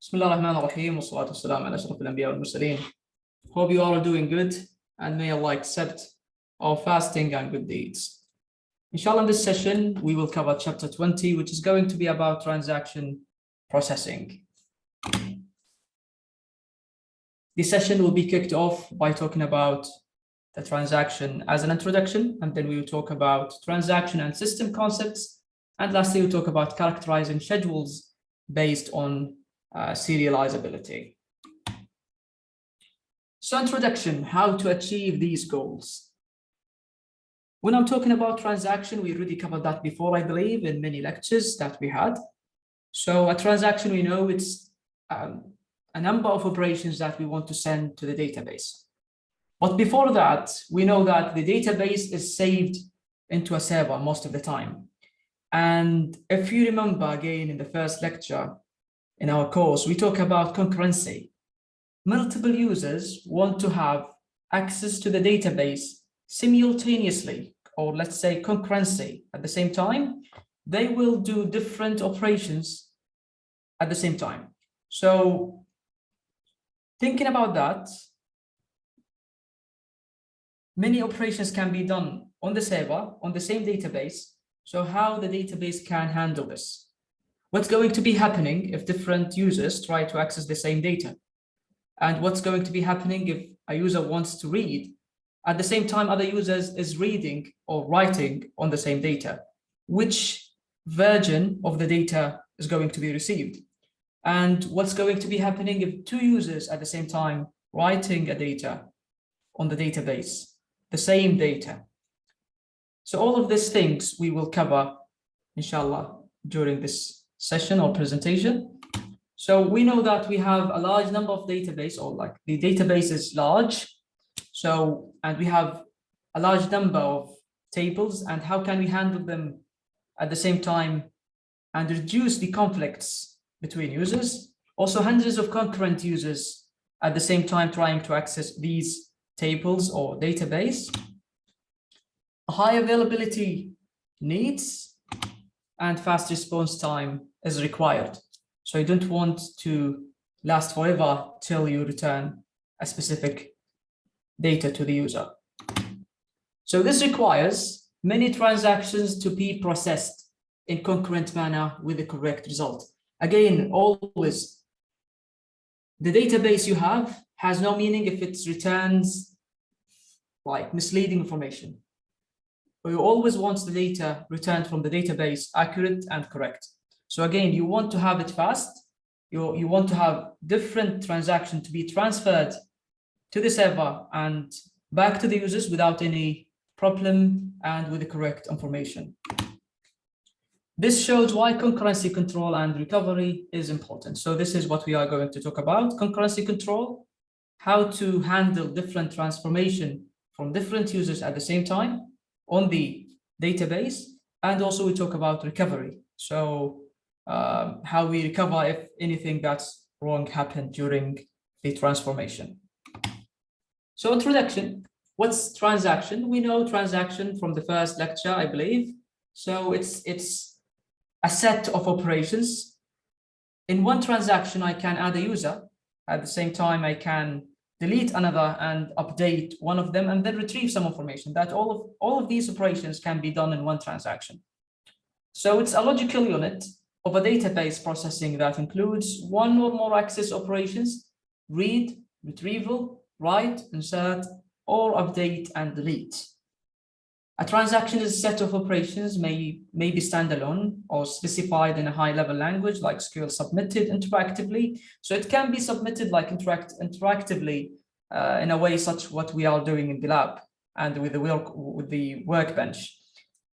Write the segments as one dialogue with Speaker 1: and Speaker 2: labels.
Speaker 1: بسم الله الرحمن الرحيم والصلاة والسلام على أشرف الأنبياء والمرسلين. Hope you all are doing good and may Allah accept our fasting and good deeds. Inshallah, in this session, we will cover chapter 20, which is going to be about transaction processing. This session will be kicked off by talking about the transaction as an introduction, and then we will talk about transaction and system concepts. And lastly, we'll talk about characterizing schedules based on serializability. So introduction, how to achieve these goals. When I'm talking about transaction, we already covered that before, I believe, in many lectures that we had. So a transaction, we know it's a number of operations that we want to send to the database. But before that, we know that the database is saved into a server most of the time. And if you remember again in the first lecture in our course, we talk about concurrency. Multiple users want to have access to the database simultaneously, or let's say concurrency at the same time. They will do different operations at the same time. So thinking about that, many operations can be done on the server, on the same database. So how the database can handle this? What's going to be happening if different users try to access the same data? And what's going to be happening if a user wants to read at the same time other users is reading or writing on the same data? Which version of the data is going to be received? And what's going to be happening if two users at the same time writing a data on the database, the same data? So all of these things we will cover, inshallah, during this session or presentation. So we know that we have a large number of database, or like the database is large. So, and we have a large number of tables, and how can we handle them at the same time and reduce the conflicts between users? Also, hundreds of concurrent users at the same time trying to access these tables or database. High availability needs and fast response time is required. So you don't want to last forever till you return a specific data to the user. So this requires many transactions to be processed in concurrent manner with the correct result. Again, always, the database you have has no meaning if it returns like misleading information. You always want the data returned from the database accurate and correct. So again, you want to have it fast. You want to have different transactions to be transferred to the server and back to the users without any problem and with the correct information. This shows why concurrency control and recovery is important. So this is what we are going to talk about. Concurrency control, how to handle different transformation from different users at the same time on the database. And also we talk about recovery. So how we recover if anything that's wrong happened during the transformation. So introduction, what's transaction? We know transaction from the first lecture, I believe. So it's a set of operations. In one transaction, I can add a user. At the same time, I can delete another and update one of them and then retrieve some information. That all of these operations can be done in one transaction. So it's a logical unit of a database processing that includes one or more access operations: read, retrieval, write, insert, or update and delete. A transaction is a set of operations, may be standalone or specified in a high-level language like SQL, submitted interactively. So it can be submitted like interactively in a way such what we are doing in the lab and with the workbench.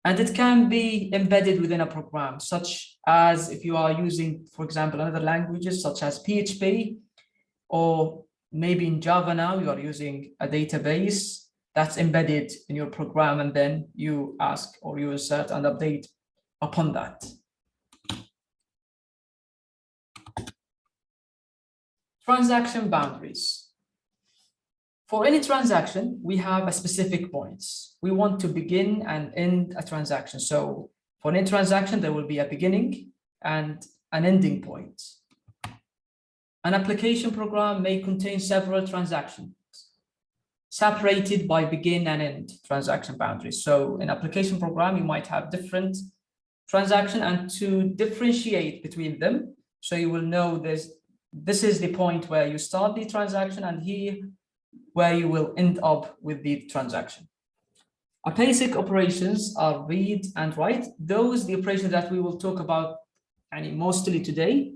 Speaker 1: And it can be embedded within a program, such as if you are using, for example, other languages such as PHP, or maybe in Java now you are using a database that's embedded in your program, and then you ask or you insert and update upon that. Transaction boundaries. For any transaction, we have a specific points. We want to begin and end a transaction. So for any transaction, there will be a beginning and an ending point. An application program may contain several transactions separated by begin and end transaction boundaries. So in application program, you might have different transactions, and to differentiate between them, so you will know this is the point where you start the transaction and here where you will end up with the transaction. Basic operations are read and write. Those the operations that we will talk about mostly today.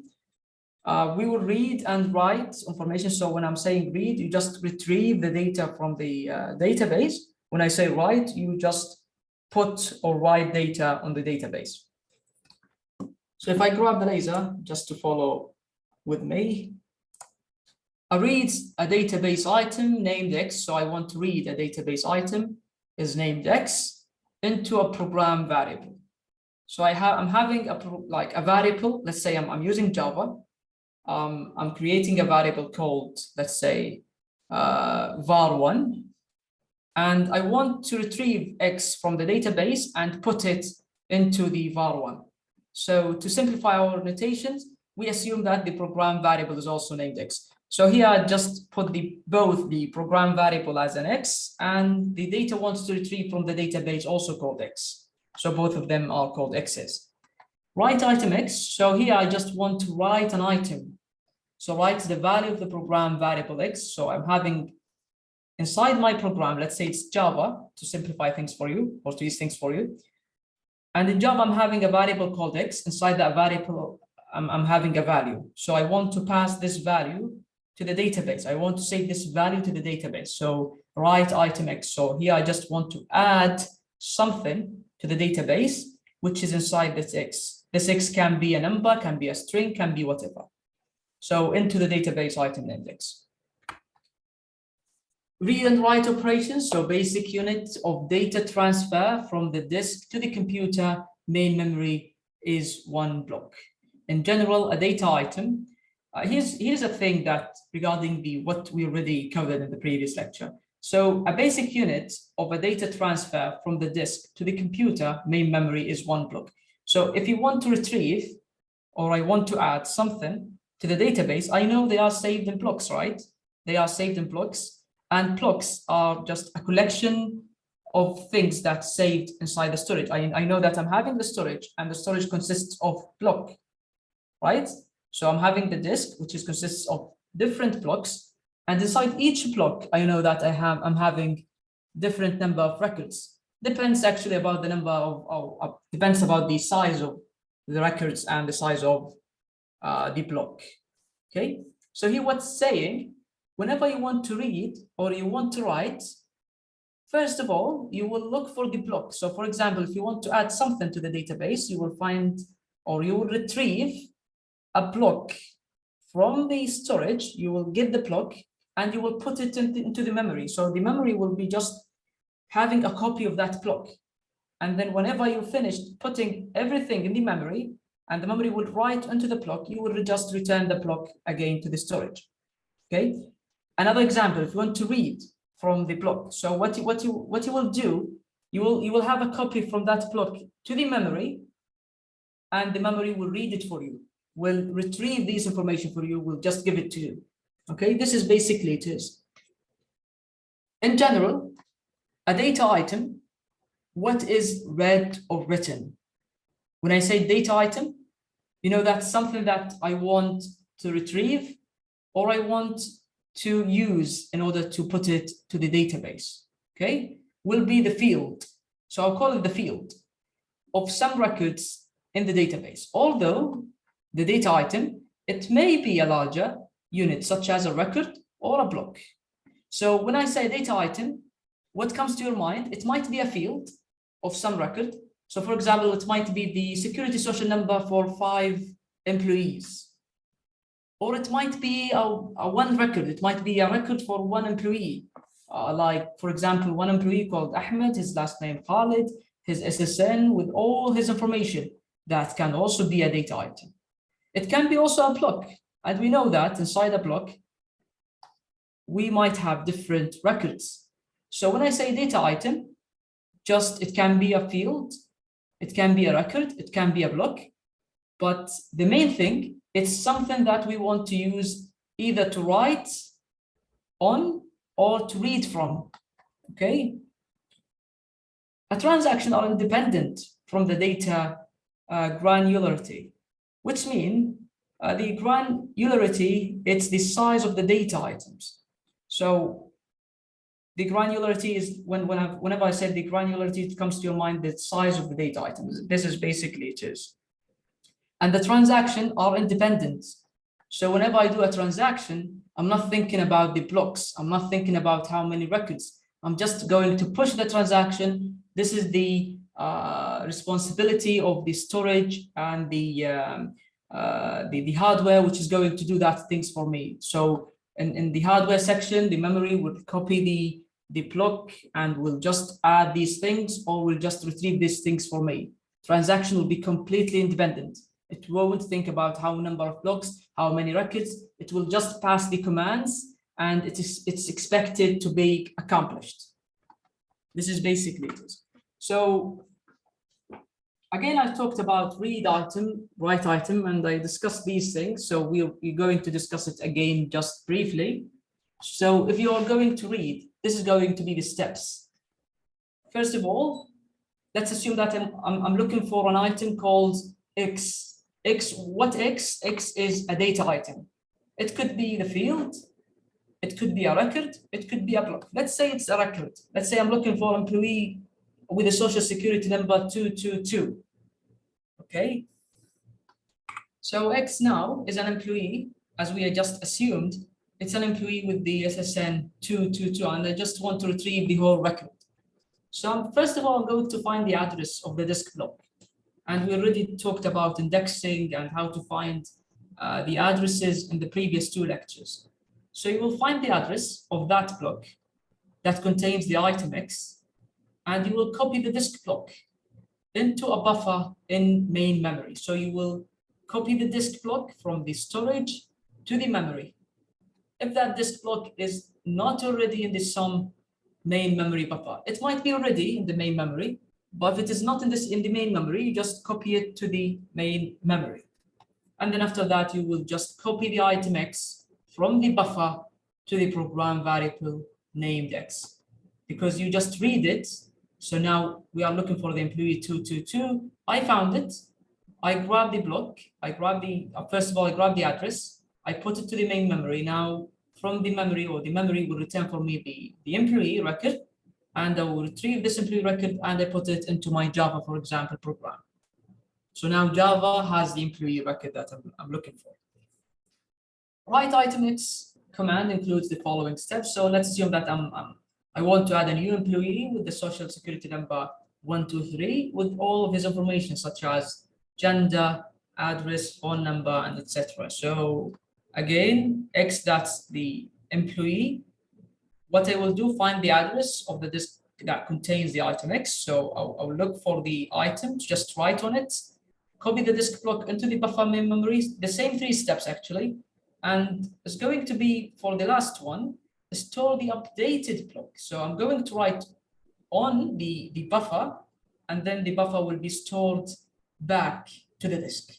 Speaker 1: We will read and write information. So when I'm saying read, you just retrieve the data from the database. When I say write, you just put or write data on the database. So if I grab the laser, just to follow with me, I read a database item named X. So I want to read a database item is named X into a program variable. So I'm having a variable. Let's say I'm using Java. I'm creating a variable called, let's say, var1, and I want to retrieve X from the database and put it into the var1. So to simplify our notations, we assume that the program variable is also named X. So here I just put both the program variable as an X and the data wants to retrieve from the database also called X. So both of them are called X's. Write item X. So here I just want to write an item. So write the value of the program variable X. So I'm having inside my program, let's say it's Java, to simplify things for you or to use things for you. And in Java, I'm having a variable called X. Inside that variable, I'm having a value. So I want to pass this value to the database. I want to save this value to the database. So write item X. So here I just want to add something to the database, which is inside this X. This X can be a number, can be a string, can be whatever. So into the database item named X. Read and write operations. So basic unit of data transfer from the disk to the computer main memory is one block. In general, a data item. Here's a thing that regarding what we already covered in the previous lecture. So a basic unit of a data transfer from the disk to the computer main memory is one block. So if you want to retrieve, or I want to add something to the database, I know they are saved in blocks, right? They are saved in blocks, and blocks are just a collection of things that's saved inside the storage. I know that I'm having the storage, and the storage consists of block, right? So I'm having the disk, which consists of different blocks, and inside each block, I know that I'm having different number of records. Depends actually about the number of depends about the size of the records and the size of the block. Okay, so here what's saying, whenever you want to read or you want to write, first of all, you will look for the block. So for example, if you want to add something to the database, you will find, or you will retrieve a block from the storage. You will get the block and you will put it into the memory. So the memory will be just having a copy of that block. And then whenever you finish putting everything in the memory and the memory will write into the block, you will just return the block again to the storage. Okay. Another example, if you want to read from the block. So what you will do, you will have a copy from that block to the memory, and the memory will read it for you, will retrieve this information for you, will just give it to you. Okay, this is basically it is. In general, a data item, what is read or written? When I say data item, you know, that's something that I want to retrieve or I want to use in order to put it to the database. Okay, will be the field. So I'll call it the field of some records in the database. Although the data item, it may be a larger unit, such as a record or a block. So when I say data item, what comes to your mind? It might be a field of some record. So for example, it might be the security social number for 5 employees. Or it might be a one record. It might be a record for one employee. Like, for example, one employee called Ahmed, his last name Khalid, his SSN with all his information. That can also be a data item. It can be also a block. And we know that inside a block, we might have different records. So when I say data item, just it can be a field, it can be a record, it can be a block. But the main thing, it's something that we want to use either to write on or to read from, okay? A transaction are independent from the data granularity, which means the granularity, it's the size of the data items. So the granularity is whenever I said the granularity, it comes to your mind the size of the data items. This is basically it is. And the transaction are independent. So whenever I do a transaction, I'm not thinking about the blocks. I'm not thinking about how many records. I'm just going to push the transaction. This is the responsibility of the storage and the hardware, which is going to do that things for me. So in the hardware section, the memory will copy the block and will just add these things, or will just retrieve these things for me. Transaction will be completely independent. It won't think about how number of blocks, how many records. It will just pass the commands, and it's expected to be accomplished. This is basically it. So again, I talked about read item, write item, and I discussed these things. So we're going to discuss it again just briefly. So if you are going to read, this is going to be the steps. First of all, let's assume that I'm looking for an item called X. What X? X is a data item. It could be the field, it could be a record, it could be a block. Let's say it's a record. Let's say I'm looking for employee with a social security number 222. Okay. So X now is an employee, as we had just assumed. It's an employee with the SSN 222, and I just want to retrieve the whole record. So first of all, I'm going to find the address of the disk block. And we already talked about indexing and how to find the addresses in the previous 2 lectures. So you will find the address of that block that contains the item X, and you will copy the disk block into a buffer in main memory. So you will copy the disk block from the storage to the memory. If that disk block is not already in the some main memory buffer, it might be already in the main memory, but if it is not in the main memory, you just copy it to the main memory. And then after that, you will just copy the item X from the buffer to the program variable named X, because you just read it. So now we are looking for the employee 222. I found it. I grab the block. I grab the, first of all, I grab the address. I put it to the main memory. Now from the memory, or the memory will return for me the employee record, and I will retrieve this employee record and I put it into my Java, for example, program. So now Java has the employee record that I'm looking for. Write item X command includes the following steps. So let's assume that I want to add a new employee with the social security number 123 with all of his information, such as gender, address, phone number, and etc. So again, X, that's the employee. What I will do, find the address of the disk that contains the item X. So I'll look for the item, just write on it, copy the disk block into the buffer main memory, the same 3 steps actually. And it's going to be, for the last one, store the updated block. So I'm going to write on the buffer, and then the buffer will be stored back to the disk.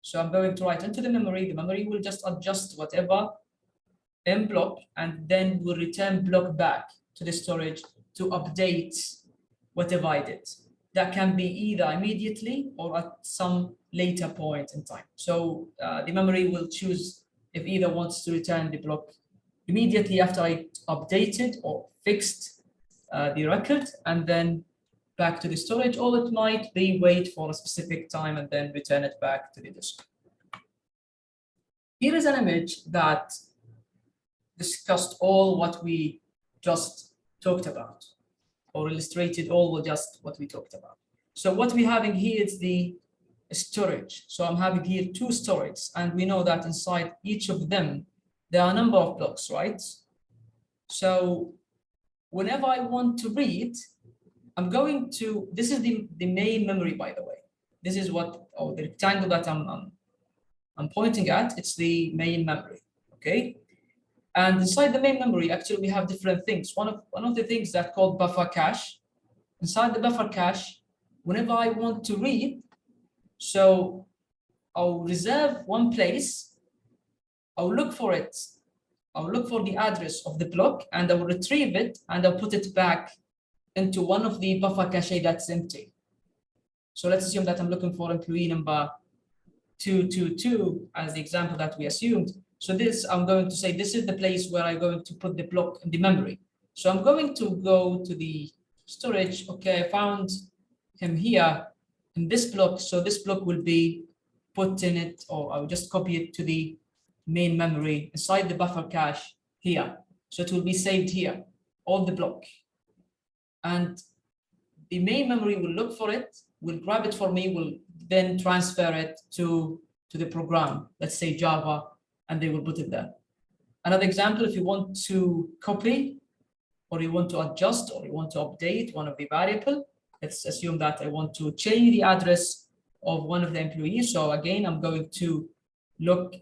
Speaker 1: So I'm going to write into the memory will just adjust whatever in block, and then will return block back to the storage to update whatever I did. That can be either immediately or at some later point in time. So the memory will choose if either wants to return the block immediately after I updated or fixed the record, and then back to the storage, or it might be wait for a specific time and then return it back to the disk. Here is an image that discussed all what we just talked about, or illustrated all just what we talked about. So what we're having here is the storage. So I'm having here 2 storages, and we know that inside each of them, there are a number of blocks, right? So whenever I want to read, I'm going to, this is the main memory, by the way. This is what, oh, the rectangle that I'm pointing at, it's the main memory, okay? And inside the main memory, actually, we have different things. One of the things that called buffer cache. Inside the buffer cache, whenever I want to read, so I'll reserve one place I'll look for it. I'll look for the address of the block and I will retrieve it and I'll put it back into one of the buffer cache that's empty. So let's assume that I'm looking for employee number 222 as the example that we assumed. So this, I'm going to say, this is the place where I'm going to put the block in the memory. So I'm going to go to the storage. Okay, I found him here in this block. So this block will be put in it, or I'll just copy it to the main memory inside the buffer cache here. So it will be saved here, all the block. And the main memory will look for it, will grab it for me, will then transfer it to the program, let's say Java, and they will put it there. Another example, if you want to copy, or you want to adjust, or you want to update one of the variable, let's assume that I want to change the address of one of the employees. So again, I'm going to look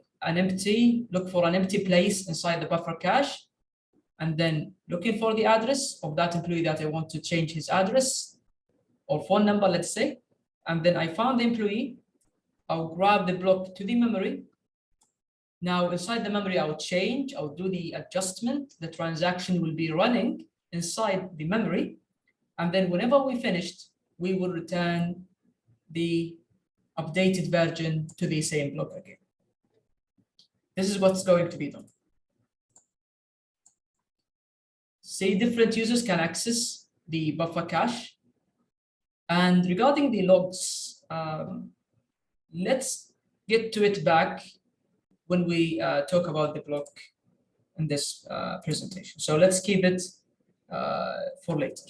Speaker 1: for an empty place inside the buffer cache, and then looking for the address of that employee that I want to change his address or phone number, let's say. And then I found the employee. I'll grab the block to the memory. Now inside the memory, I'll do the adjustment. The transaction will be running inside the memory. And then whenever we finished, we will return the updated version to the same block again. This is what's going to be done. Say different users can access the buffer cache. And regarding the logs, let's get to it back when we talk about the block in this presentation. So let's keep it for later.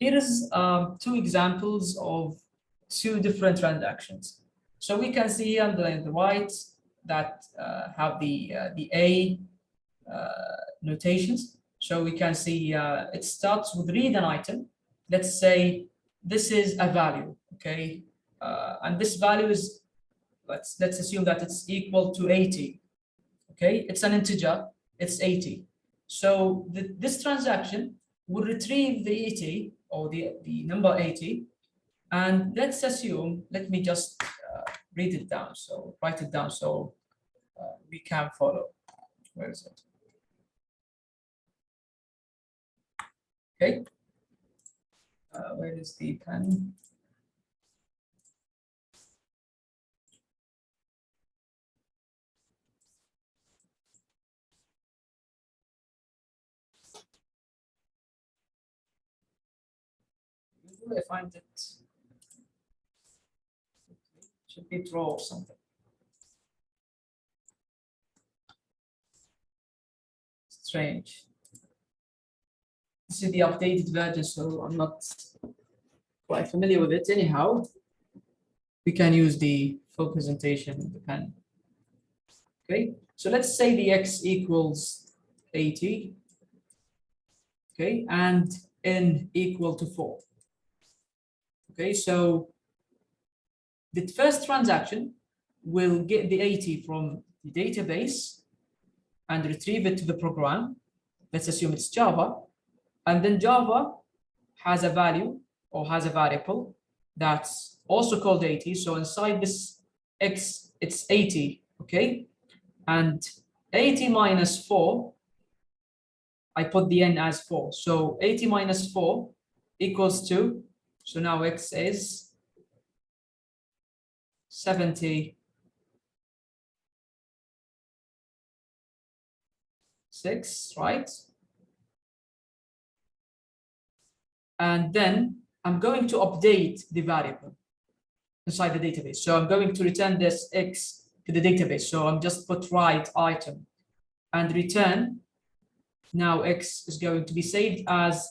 Speaker 1: Here is 2 examples of 2 different transactions. So we can see on the right that have the A notations. So we can see it starts with read an item. Let's say this is a value, okay? And this value is, let's assume that it's equal to 80, okay? It's an integer, it's 80. So this transaction will retrieve the 80, or the number 80, and let's assume, let me just read it down, so write it down so we can follow. Where is it? Okay. Where is the pen? Usually I find it should be draw or something. Strange. This is the updated version, so I'm not quite familiar with it. Anyhow, we can use the full presentation in the pen. Okay, so let's say the x equals 80, okay, and n equal to 4. Okay, so the first transaction will get the 80 from the database and retrieve it to the program. Let's assume it's Java. And then Java has a value, or has a variable that's also called 80. So inside this x, it's 80, okay? And 80 minus 4, I put the n as 4. So 80 minus 4 equals 2. So now x is 76, right? And then I'm going to update the variable inside the database. So I'm going to return this x to the database. So I'm just put write item and return. Now x is going to be saved as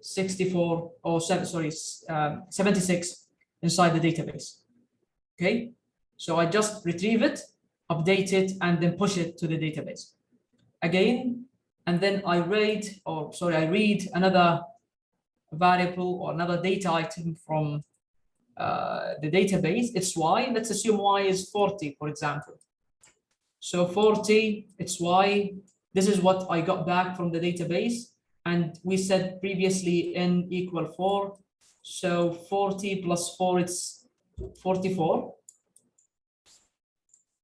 Speaker 1: 64 or 76 inside the database. Okay, so I just retrieve it, update it, and then push it to the database again. And then I read another variable or another data item from the database. It's y. Let's assume y is 40, for example. So 40, it's y. This is what I got back from the database. And we said previously n equal 4. So 40 plus 4, it's 44.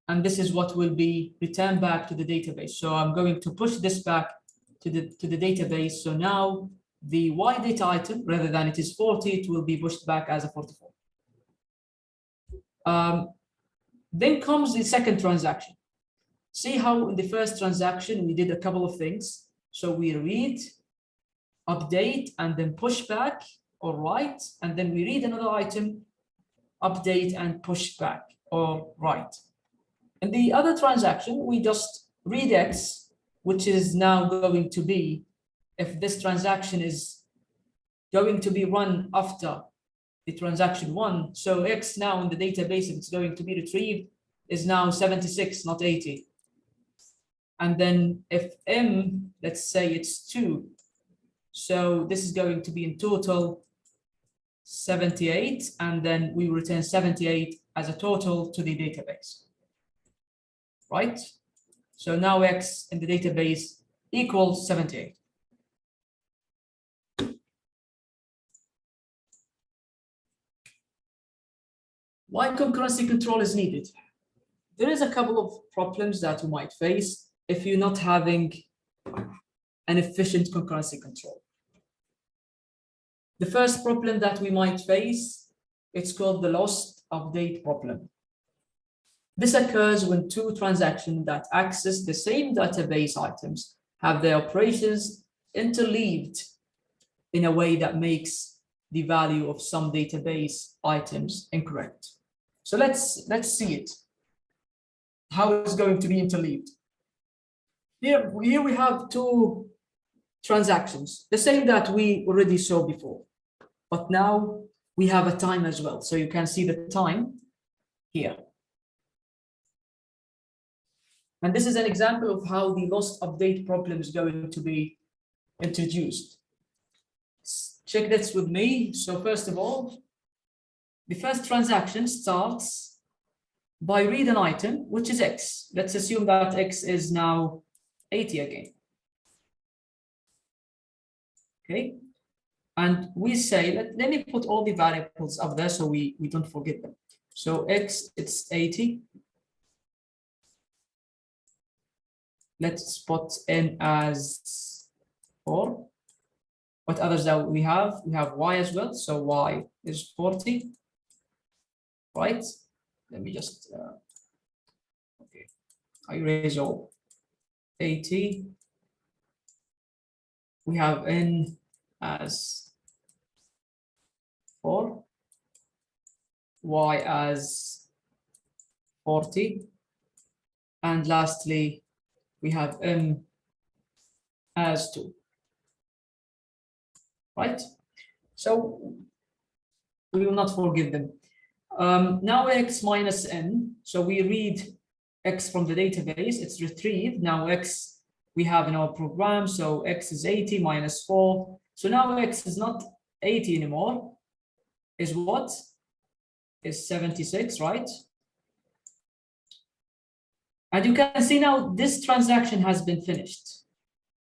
Speaker 1: and this is what will be returned back to the database. So I'm going to push this back to the database. So now the Y data item, rather than it is 40, it will be pushed back as a 44. Then comes the second transaction. See how in the first transaction we did a couple of things. So we read, update, and then push back or write, and then we read another item, update and push back or write. In the other transaction, we just read X, which is now going to be, if this transaction is going to be run after the transaction 1, so X now in the database, if it's going to be retrieved, is now 76, not 80. And then if M, let's say it's 2, so this is going to be in total 78, and then we return 78 as a total to the database, right? So now X in the database equals 78. Why concurrency control is needed? There is a couple of problems that you might face if you're not having an efficient concurrency control. The first problem that we might face, it's called the lost update problem. This occurs when two transactions that access the same database items have their operations interleaved in a way that makes the value of some database items incorrect. So let's see it. How it's going to be interleaved. Here we have two transactions, the same that we already saw before, but now we have a time as well. So you can see the time here. And this is an example of how the lost update problem is going to be introduced. Check this with me. So first of all, the first transaction starts by read an item, which is X. Let's assume that X is now 80 again. Okay. And we say, let me put all the variables up there so we don't forget them. So X, it's 80. Let's put N as 4. What others that we have? We have Y as well. So Y is 40. Right? Let me just, okay. I erase all. 80. We have N as 4. Y as 40. And lastly, we have M as 2. Right? So we will not forget them. Now X minus N. So we read X from the database, it's retrieved. Now X we have in our program. So X is 80 minus 4. So now X is not 80 anymore. Is what? Is 76, right? And you can see now this transaction has been finished,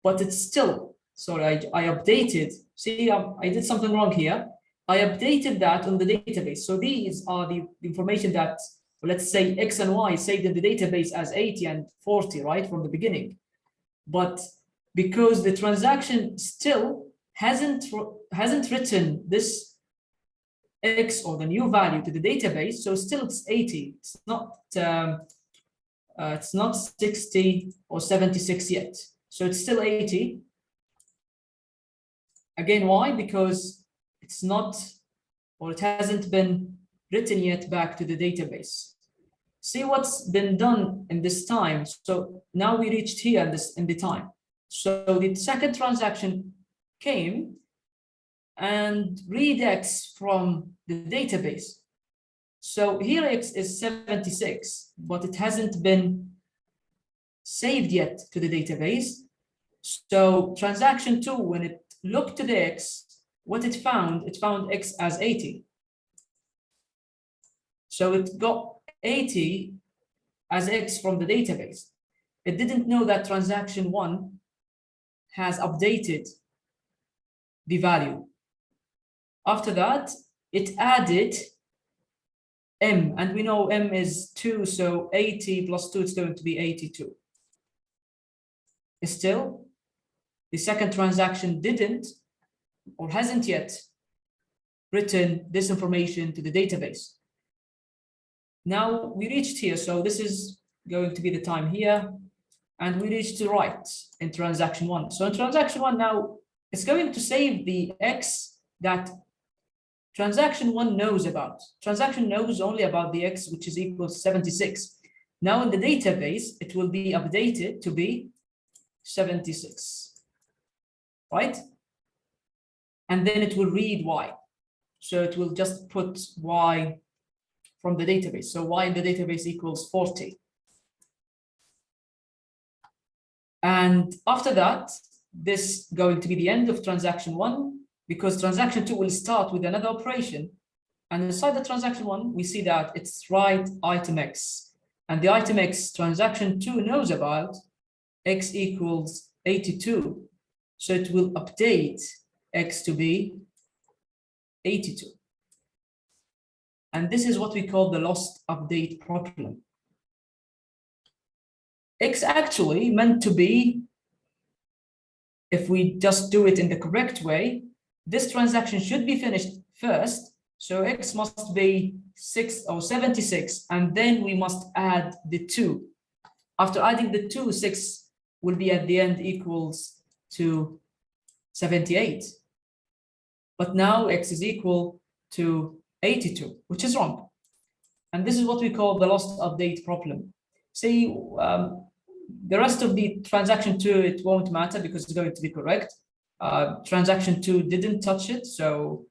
Speaker 1: but it's still, sorry, I updated. See, I did something wrong here. I updated that on the database. So these are the information that, let's say X and Y saved in the database as 80 and 40, right, from the beginning. But because the transaction still hasn't written this X or the new value to the database, so still it's 80. It's not 60 or 76 yet. So it's still 80. Again, why? Because it's not, or it hasn't been written yet back to the database. See what's been done in this time. So now we reached here in the time. So the second transaction came and read X from the database. So here X is 76, but it hasn't been saved yet to the database. So transaction 2, when it looked to the X, what it found X as 80. So it got 80 as X from the database. It didn't know that transaction 1 has updated the value. After that, it added M, and we know M is 2, so 80 plus 2 is going to be 82. Still, the second transaction didn't or hasn't yet written this information to the database. Now we reached here, so this is going to be the time here, and we reached to write in transaction 1. So in transaction 1 now, it's going to save the X that transaction 1 knows about. Transaction knows only about the X, which is equal to 76. Now in the database, it will be updated to be 76, right? And then it will read Y. So it will just put Y from the database. So Y in the database equals 40. And after that, this going to be the end of transaction 1, because transaction 2 will start with another operation. And inside the transaction 1, we see that it's write item X. And the item X transaction 2 knows about X equals 82. So it will update X to be 82. And this is what we call the lost update problem. X actually meant to be, if we just do it in the correct way, this transaction should be finished first. So X must be 6 or 76, and then we must add the 2. After adding the 2, 6 will be at the end equals to 78. But now X is equal to 82, which is wrong. And this is what we call the lost update problem. See, the rest of the transaction 2, it won't matter because it's going to be correct. Transaction 2 didn't touch it, so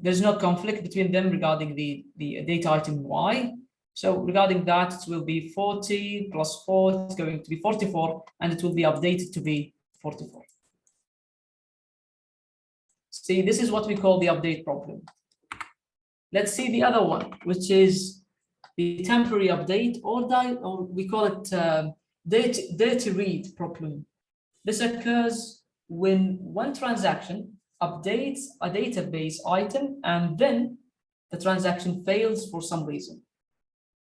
Speaker 1: there's no conflict between them regarding the data item Y. So regarding that, it will be 40 plus 4, it's going to be 44, and it will be updated to be 44. See, this is what we call the update problem. Let's see the other one, which is the temporary update, or we call it dirty read problem. This occurs when one transaction updates a database item and then the transaction fails for some reason.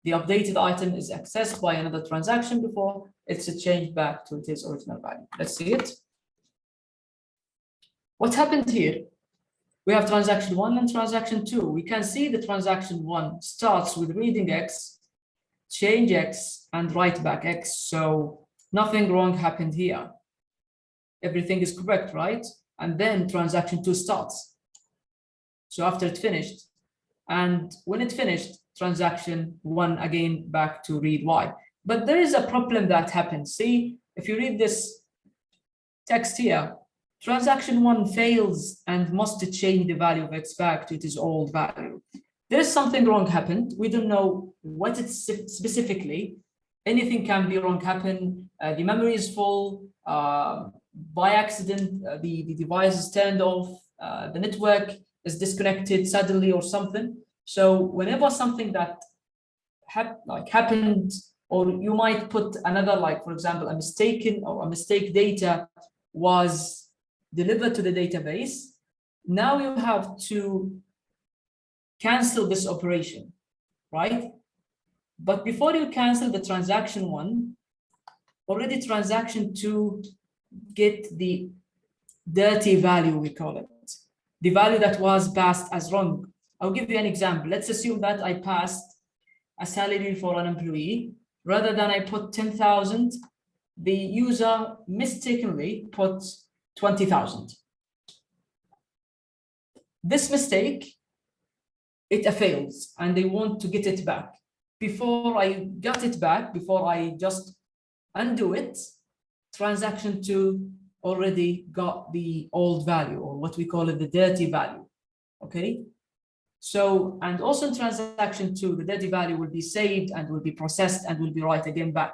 Speaker 1: The updated item is accessed by another transaction before it's changed back to its original value. Let's see it. What happened here? We have transaction 1 and transaction 2. We can see the transaction 1 starts with reading X, change X, and write back X. So nothing wrong happened here. Everything is correct, right? And then transaction 2 starts. So after it finished, and when it finished, transaction 1 again back to read Y. But there is a problem that happens. See, if you read this text here, transaction 1 fails and must change the value of X back to its old value. There's something wrong happened. We don't know what it's specifically. Anything can be wrong happen. The memory is full. By accident, the device is turned off. The network is disconnected suddenly or something. So whenever something that happened, or you might put another, like for example, a mistake data was delivered to the database. Now you have to cancel this operation, right? But before you cancel the transaction 1, already transaction 2 get the dirty value, we call it, the value that was passed as wrong. I'll give you an example. Let's assume that I passed a salary for an employee. Rather than I put 10,000, the user mistakenly put 20,000. This mistake, it fails, and they want to get it back. Before I got it back, before I just undo it, transaction 2 already got the old value, or what we call it the dirty value. Okay. So, and also in transaction 2, the dirty value will be saved and will be processed and will be write again back.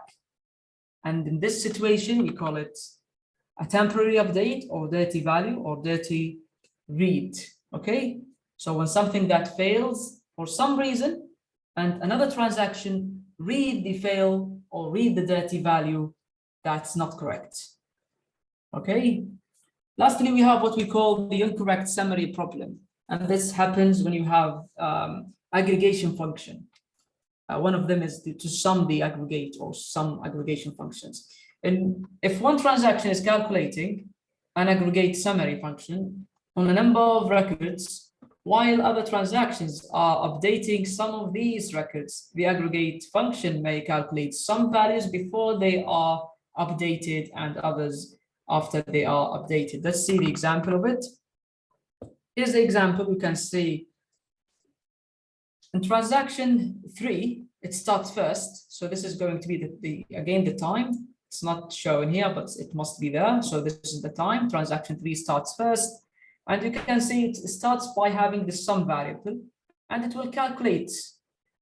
Speaker 1: And in this situation, we call it a temporary update, or dirty value, or dirty read. Okay. So when something that fails for some reason and another transaction read the fail or read the dirty value, that's not correct. Okay. Lastly, we have what we call the incorrect summary problem. And this happens when you have aggregation function. One of them is to sum the aggregate or sum aggregation functions. And if one transaction is calculating an aggregate summary function on a number of records, while other transactions are updating some of these records, the aggregate function may calculate some values before they are updated and others after they are updated. Let's see the example of it. Here's the example. We can see in transaction 3, it starts first. So this is going to be again the time. It's not shown here, but it must be there. So this is the time. Transaction 3 starts first. And you can see it starts by having the sum variable, and it will calculate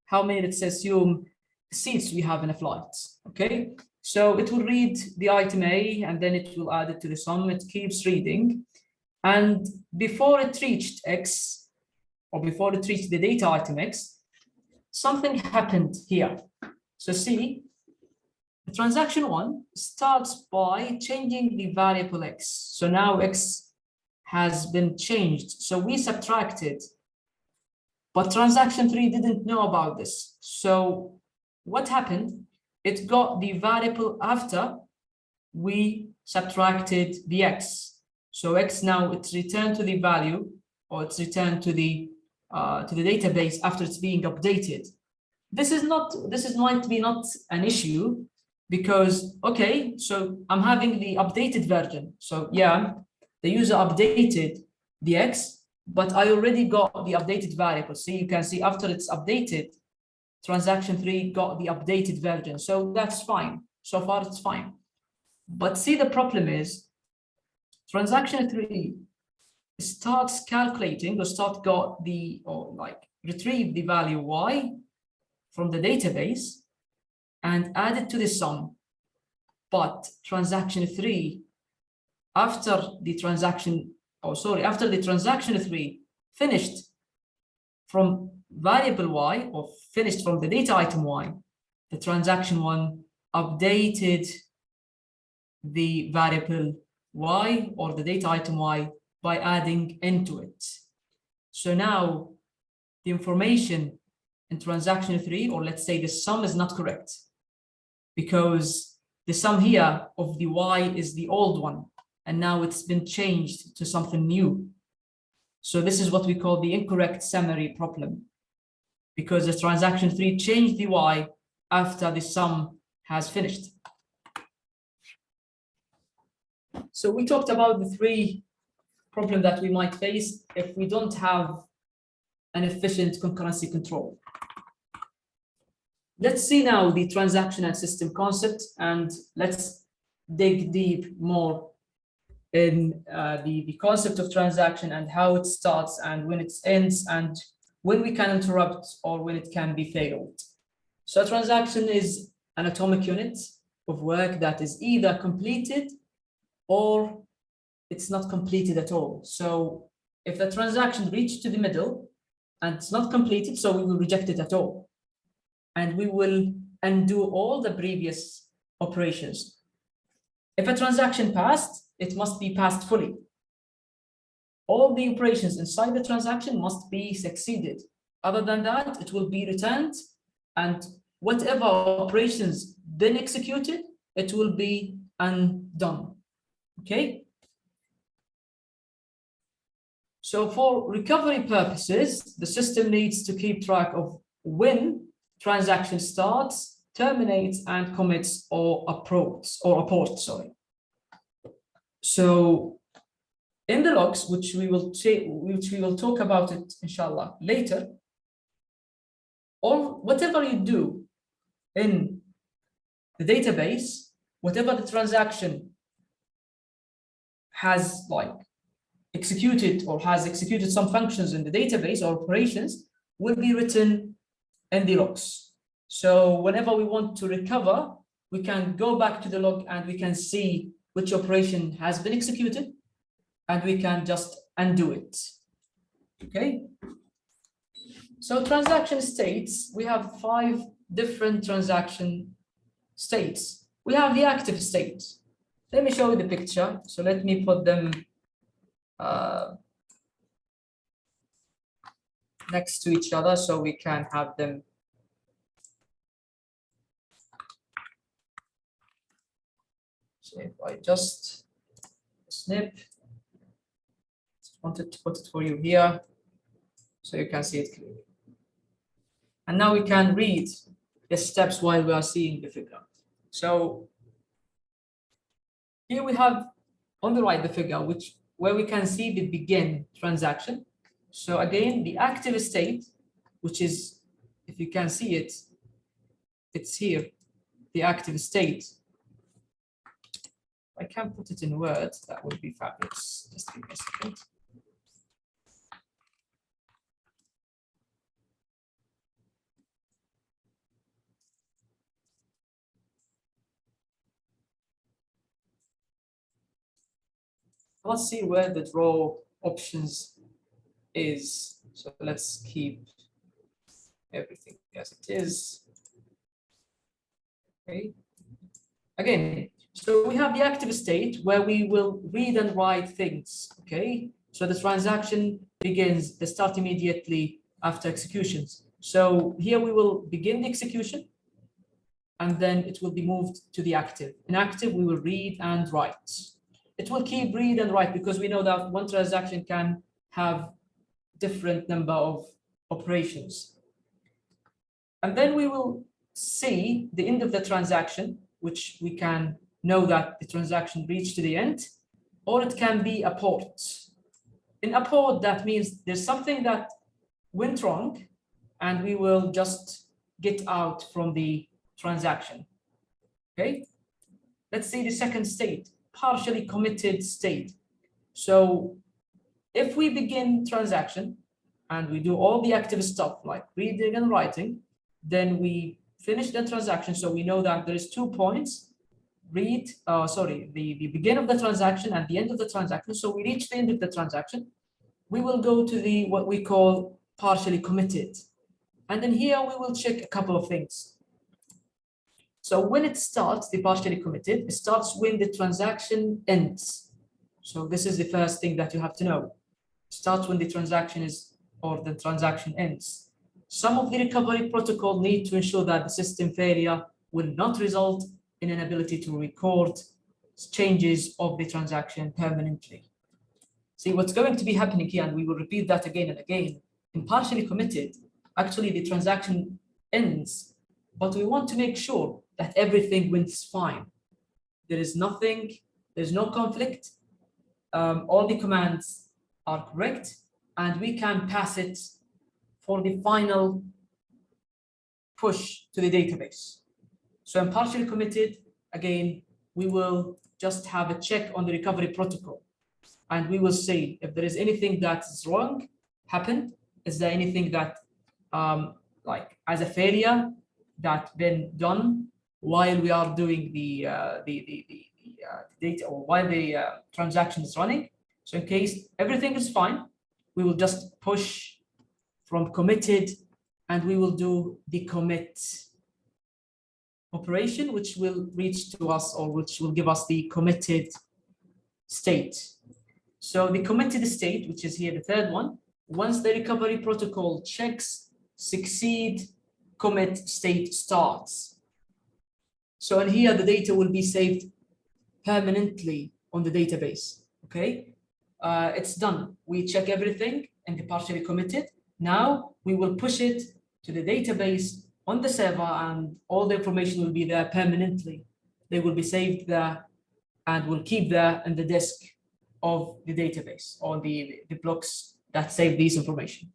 Speaker 1: how many, let's assume, seats we have in a flight. Okay, so it will read the item A, and then it will add it to the sum. It keeps reading. And before it reached X, or before it reached the data item X, something happened here. So see, transaction 1 starts by changing the variable X. So now X has been changed. So we subtracted, but transaction 3 didn't know about this. So what happened? It got the variable after we subtracted the X. So X now it's returned to the value, or it's returned to the database after it's being updated. This might be not an issue because, okay, so I'm having the updated version. So yeah, the user updated the X, but I already got the updated variable. See, you can see after it's updated, transaction 3 got the updated version. So that's fine. So far, it's fine. But see, the problem is transaction 3 starts calculating or retrieve the value Y from the database and add it to the sum. But transaction 3, after the transaction 3 finished from variable Y, or finished from the data item Y, the transaction 1 updated the variable Y or the data item Y by adding into it. So now the information in transaction 3, or let's say the sum, is not correct, because the sum here of the Y is the old one, and now it's been changed to something new. So this is what we call the incorrect summary problem, because the transaction 3 changed the Y after the sum has finished. So we talked about the 3 problems that we might face if we don't have an efficient concurrency control. Let's see now the transaction and system concept, and let's dig deep more in the concept of transaction and how it starts and when it ends and when we can interrupt or when it can be failed. So a transaction is an atomic unit of work that is either completed or it's not completed at all. So if the transaction reached to the middle and it's not completed, so we will reject it at all. And we will undo all the previous operations. If a transaction passed, it must be passed fully. All the operations inside the transaction must be succeeded. Other than that, it will be returned, and whatever operations been executed, it will be undone. Okay? So for recovery purposes, the system needs to keep track of when transaction starts, terminates, and commits or aborts. So in the logs, which we will talk about it, inshallah, later, or whatever you do in the database, whatever the transaction has executed or has executed some functions in the database or operations will be written in the logs. So whenever we want to recover, we can go back to the log and we can see which operation has been executed, and we can just undo it. Okay. So transaction states, we have 5 different transaction states. We have the active state. Let me show you the picture. So let me put them. next to each other so we can have them. So if I just snip, wanted to put it for you here so you can see it clearly. And now we can read the steps while we are seeing the figure. So here we have on the right the figure where we can see the begin transaction. So again, the active state, which is, if you can see it, it's here, the active state. I can put it in words, that would be fabulous. Just give me a second. Let's see where the draw options is. So let's keep everything as it is. Okay. Again, so we have the active state where we will read and write things. Okay. So the transaction begins, they start immediately after executions. So here we will begin the execution and then it will be moved to the active. In active, we will read and write. It will keep read and write because we know that one transaction can have different number of operations. And then we will see the end of the transaction, which we can know that the transaction reached to the end, or it can be a port. In a port, that means there's something that went wrong and we will just get out from the transaction. Okay, let's see the second state, partially committed state. So if we begin transaction and we do all the active stuff like reading and writing, then we finish the transaction. So we know that there is 2 points, the begin of the transaction and the end of the transaction. So we reach the end of the transaction. We will go to the what we call partially committed. And then here we will check a couple of things. So when it starts, the partially committed, it starts when the transaction ends. So this is the first thing that you have to know. It starts when the transaction is, or the transaction ends. Some of the recovery protocol need to ensure that the system failure will not result in an ability to record changes of the transaction permanently. See what's going to be happening here, and we will repeat that again and again. In partially committed, actually the transaction ends, but we want to make sure that everything went fine. There is nothing, there's no conflict. All the commands are correct, and we can pass it for the final push to the database. So in partially committed, again, we will just have a check on the recovery protocol. And we will see if there is anything that is wrong happened. Is there anything that, like as a failure that been done while we are doing the data, or while the transaction is running? So in case everything is fine, we will just push from committed, and we will do the commit operation, which will reach to us, or which will give us the committed state. So the committed state, which is here the third one, once the recovery protocol checks succeed, commit state starts. So in here, the data will be saved permanently on the database. Okay, it's done. We check everything in the partially committed. Now we will push it to the database on the server, and all the information will be there permanently. They will be saved there and will keep there in the disk of the database, or the blocks that save this information.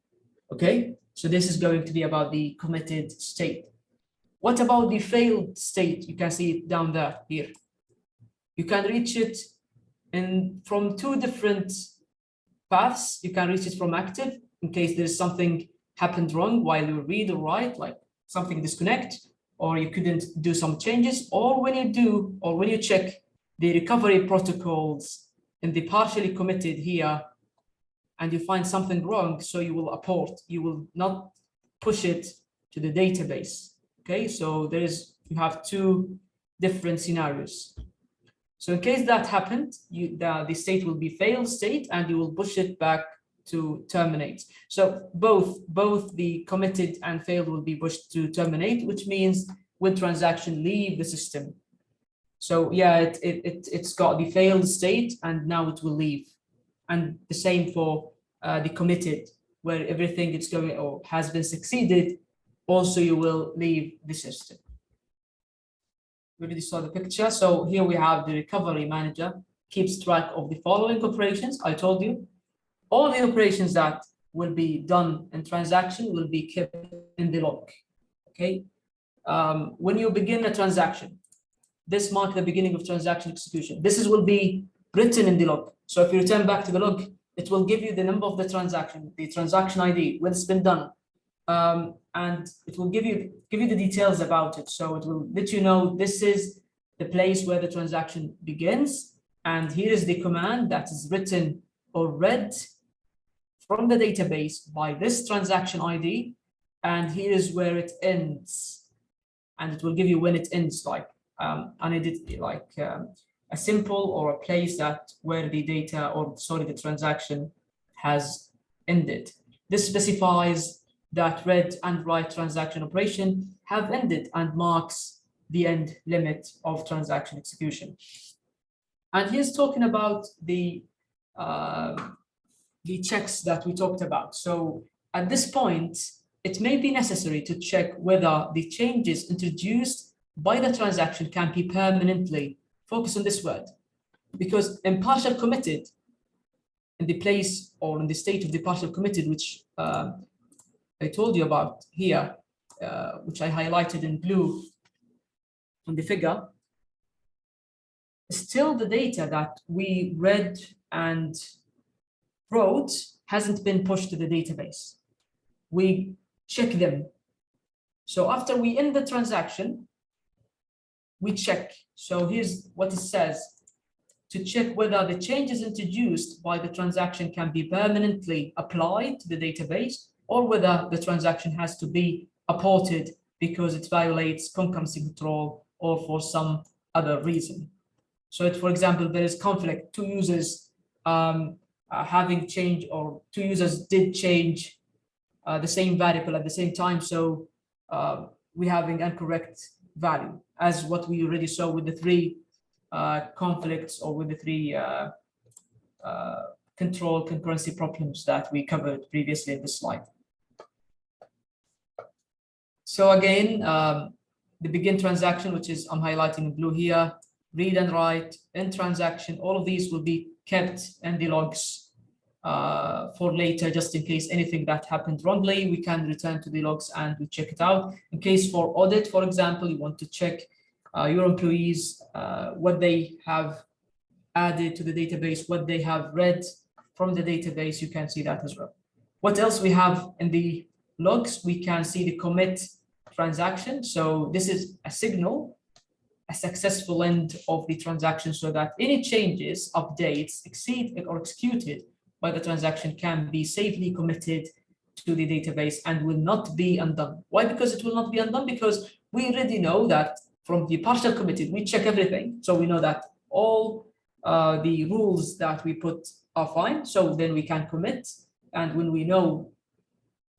Speaker 1: Okay, so this is going to be about the committed state. What about the failed state? You can see it down there here. You can reach it from 2 different paths. You can reach it from active, in case there's something happened wrong while you read or write, like something disconnect, or you couldn't do some changes, or when you do, or when you check the recovery protocols in the partially committed here, and you find something wrong, so you will abort. You will not push it to the database. Okay, so you have 2 different scenarios. So in case that happened, the state will be failed state, and you will push it back to terminate. So both the committed and failed will be pushed to terminate, which means when transaction leave the system. So yeah, it's got the failed state and now it will leave. And the same for the committed, where everything it's going or has been succeeded, also you will leave the system. We already saw the picture. So here we have the recovery manager keeps track of the following operations. I told you all the operations that will be done in transaction will be kept in the log. Okay. When you begin a transaction, this marks the beginning of transaction execution. This will be written in the log. So if you return back to the log, it will give you the number of the transaction ID, when it's been done, and it will give you the details about it. So it will let you know this is the place where the transaction begins, and here is the command that is written or read from the database by this transaction ID, and here is where it ends, and it will give you when it ends, like a symbol or a place that where the data or sorry the transaction has ended. This specifies that read and write transaction operation have ended and marks the end limit of transaction execution. And he's talking about the checks that we talked about. So at this point, it may be necessary to check whether the changes introduced by the transaction can be permanently. Focus on this word, because in partial committed, in the place or in the state of the partial committed, which I told you about here, which I highlighted in blue on the figure, still the data that we read and wrote hasn't been pushed to the database. We check them. So after we end the transaction, we check. So here's what it says: to check whether the changes introduced by the transaction can be permanently applied to the database, or whether the transaction has to be aborted because it violates concurrency control or for some other reason. So if, for example, there is conflict, two users having changed, or two users did change the same variable at the same time, so we're having incorrect value, as what we already saw with the three conflicts, or with the three control concurrency problems that we covered previously in this slide. So again, the begin transaction, which is I'm highlighting in blue here, read and write, end transaction, all of these will be kept in the logs for later, just in case anything that happened wrongly, we can return to the logs and we check it out. In case for audit, for example, you want to check your employees, what they have added to the database, what they have read from the database, you can see that as well. What else we have in the logs? We can see the commit transaction. So this is a signal, a successful end of the transaction, so that any changes, updates, executed by the transaction can be safely committed to the database and will not be undone. Why? Because it will not be undone, because we already know that from the partial committed, we check everything. So we know that all the rules that we put are fine. So then we can commit. And when we know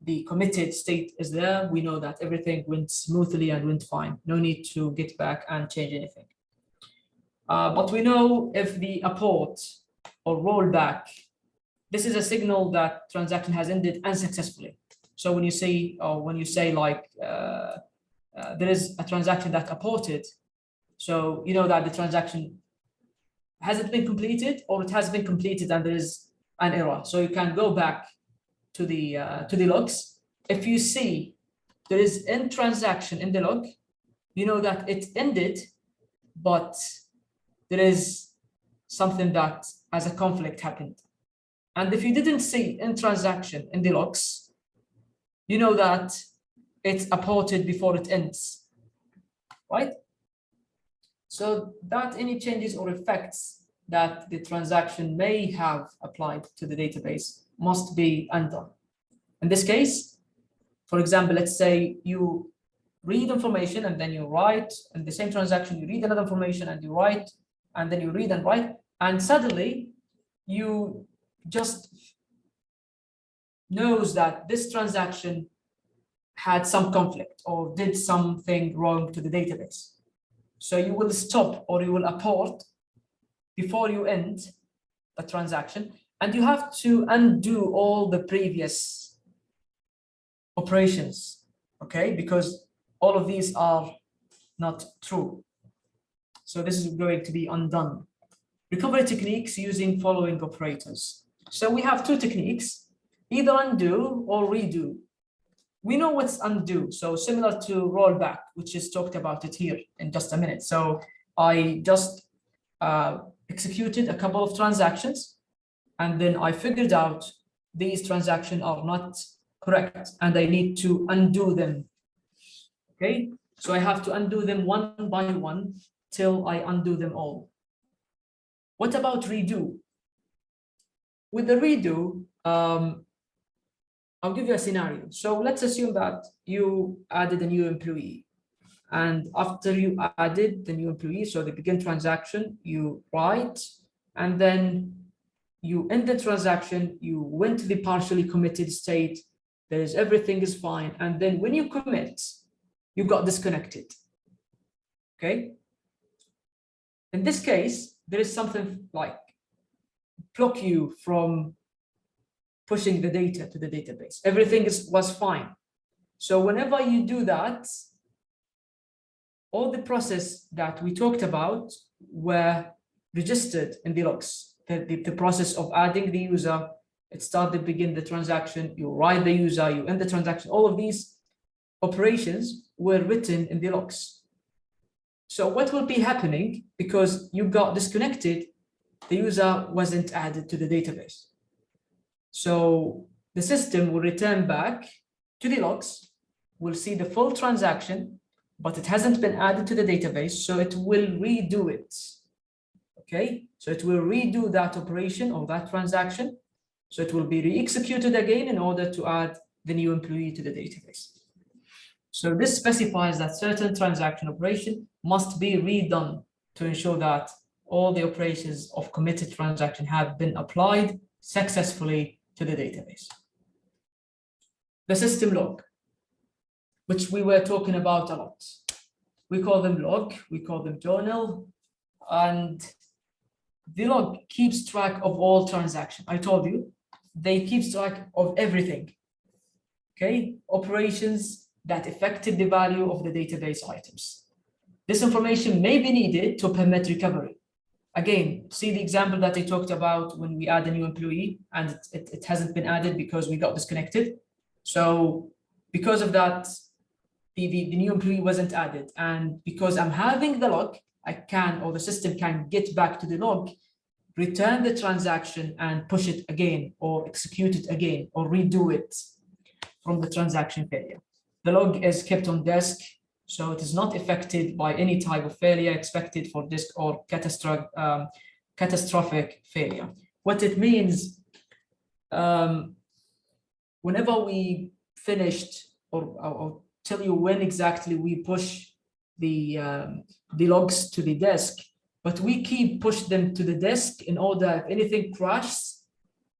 Speaker 1: the committed state is there, we know that everything went smoothly and went fine. No need to get back and change anything. But we know if the abort or rollback, this is a signal that transaction has ended unsuccessfully. So when you say, or when you say like there is a transaction that aborted, so you know that the transaction hasn't been completed, or it has been completed and there is an error. So you can go back to the logs. If you see there is end transaction in the log, you know that it ended, but there is something that as a conflict happened. And if you didn't see end transaction in the logs, you know that it's aborted before it ends, right? So that any changes or effects that the transaction may have applied to the database must be undone. In this case, for example, let's say you read information and then you write, in the same transaction, you read another information and you write, and then you read and write, and suddenly you just knows that this transaction had some conflict or did something wrong to the database. So you will stop or you will abort before you end the transaction, and you have to undo all the previous operations, okay? Because all of these are not true. So this is going to be undone. Recovery techniques using following operators. So we have two techniques, either undo or redo. We know what's undo, so similar to rollback, which is talked about it here in just a minute. So I just executed a couple of transactions, and then I figured out these transactions are not correct, and I need to undo them, okay? So I have to undo them one by one till I undo them all. What about redo? With the redo, I'll give you a scenario. So let's assume that you added a new employee, and after you added the new employee, so the begin transaction, you write, and then you end the transaction, you went to the partially committed state, everything is fine, and then when you commit, you got disconnected, okay? In this case, there is something like block you from pushing the data to the database. Everything was fine. So whenever you do that, all the process that we talked about were registered in the logs. The process of adding the user, it started, begin the transaction, you write the user, you end the transaction, all of these operations were written in the logs. So what will be happening, because you got disconnected, the user wasn't added to the database. So the system will return back to the logs, will see the full transaction, but it hasn't been added to the database, so it will redo it, okay? So it will redo that operation or that transaction. So it will be re-executed again in order to add the new employee to the database. So this specifies that certain transaction operation must be redone to ensure that all the operations of committed transaction have been applied successfully to the database. The system log, which we were talking about a lot. We call them log, we call them journal, and the log keeps track of all transactions. I told you, they keep track of everything, okay? Operations that affected the value of the database items. This information may be needed to permit recovery. Again, see the example that I talked about when we add a new employee and it hasn't been added because we got disconnected. So because of that, the new employee wasn't added. And because I'm having the log, I can, or the system can get back to the log, return the transaction and push it again, or execute it again, or redo it from the transaction failure. The log is kept on disk, so it is not affected by any type of failure expected for disk or catastrophic failure. What it means, whenever we finished, or tell you when exactly we push the logs to the disk, but we keep push them to the disk in order if anything crashes,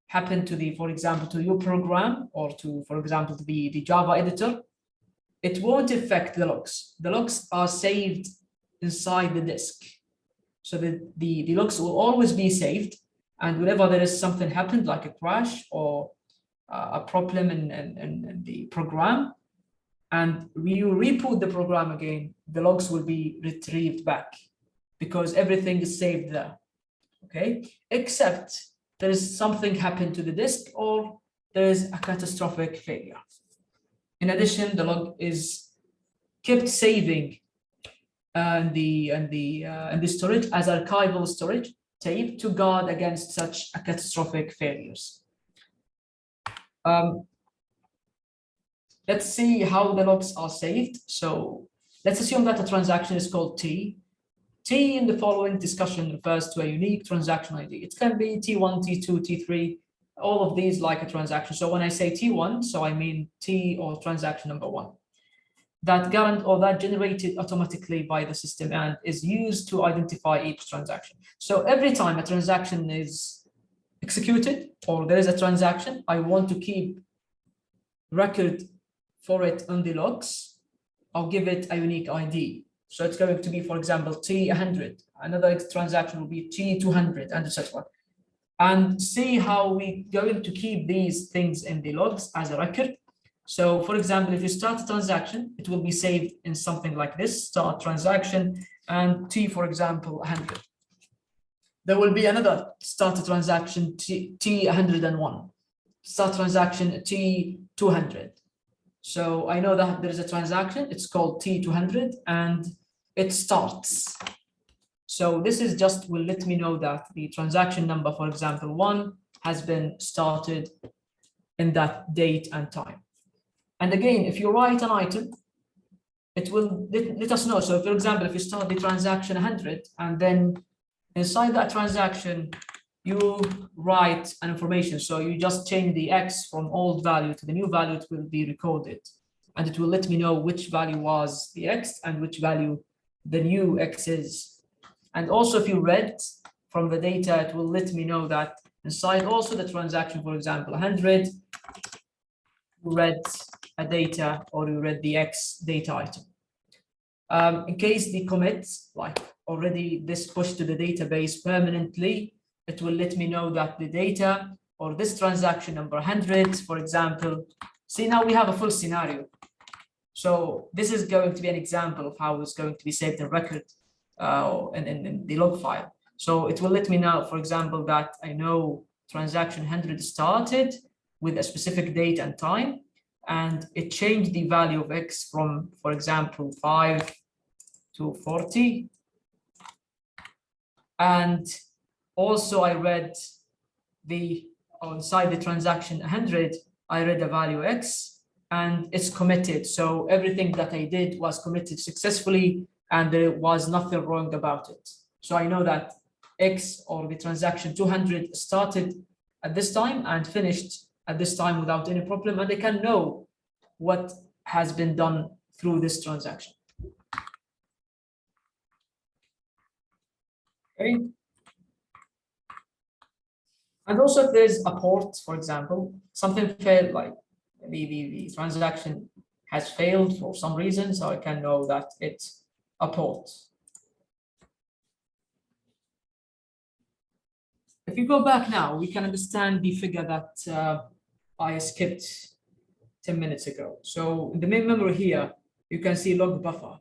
Speaker 1: happen to the, for example, to your program, or to, for example, to the Java editor, it won't affect the logs. The logs are saved inside the disk. So the logs will always be saved. And whenever there is something happened, like a crash or a problem in the program, and you reboot the program again, the logs will be retrieved back because everything is saved there, okay? Except there is something happened to the disk or there is a catastrophic failure. In addition, the log is kept saving in the storage as archival storage tape to guard against such catastrophic failures. Let's see how the logs are saved. So let's assume that a transaction is called T. T in the following discussion refers to a unique transaction ID. It can be T1, T2, T3, all of these like a transaction. So when I say T1, so I mean T or transaction number 1. That generated automatically by the system and is used to identify each transaction. So every time a transaction is executed or there is a transaction, I want to keep record for it on the logs, I'll give it a unique ID. So it's going to be, for example, T100. Another transaction will be T200 and etc. And see how we're going to keep these things in the logs as a record. So for example, if you start a transaction, it will be saved in something like this, start transaction, and T, for example, 100. There will be another start a transaction T101, start transaction T200. So I know that there is a transaction, it's called T200, and it starts. So this is just will let me know that the transaction number, for example, 1 has been started in that date and time. And again, if you write an item, it will let us know. So for example, if you start the transaction 100 and then inside that transaction, you write an information. So you just change the X from old value to the new value, it will be recorded. And it will let me know which value was the X and which value the new X is. And also if you read from the data, it will let me know that inside also the transaction, for example, 100, you read a data or you read the X data item. In case the commit, like already this pushed to the database permanently, it will let me know that the data or this transaction number 100, for example, see now we have a full scenario. So this is going to be an example of how it's going to be saved in record in the log file. So it will let me know, for example, that I know transaction 100 started with a specific date and time, and it changed the value of X from, for example, 5 to 40. And also I read the, inside the transaction 100, I read the value X and it's committed. So everything that I did was committed successfully and there was nothing wrong about it. So I know that X or the transaction 200 started at this time and finished at this time without any problem, and I can know what has been done through this transaction. Okay. And also if there's a port, for example, something failed, like the transaction has failed for some reason, so I can know that it's a port. If you go back now, we can understand the figure that I skipped 10 minutes ago. So in the main memory here, you can see log buffer.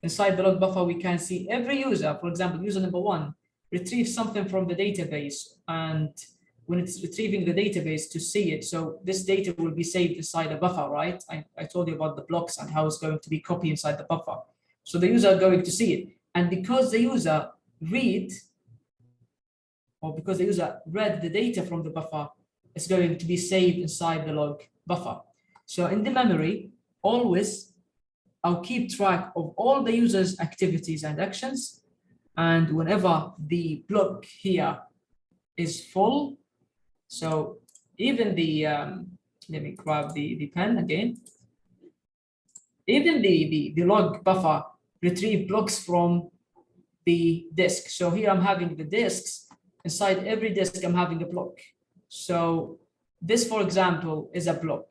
Speaker 1: Inside the log buffer, we can see every user, for example, user number 1, retrieves something from the database. And when it's retrieving the database to see it, so this data will be saved inside a buffer, right? I told you about the blocks and how it's going to be copied inside the buffer. So the user are going to see it. And because the user read, or because the user read the data from the buffer, it's going to be saved inside the log buffer. So in the memory, always I'll keep track of all the user's activities and actions. And whenever the block here is full, so even the, let me grab the pen again. Even the log buffer retrieve blocks from the disk. So here I'm having the disks. Inside every disk, I'm having a block. So this, for example, is a block.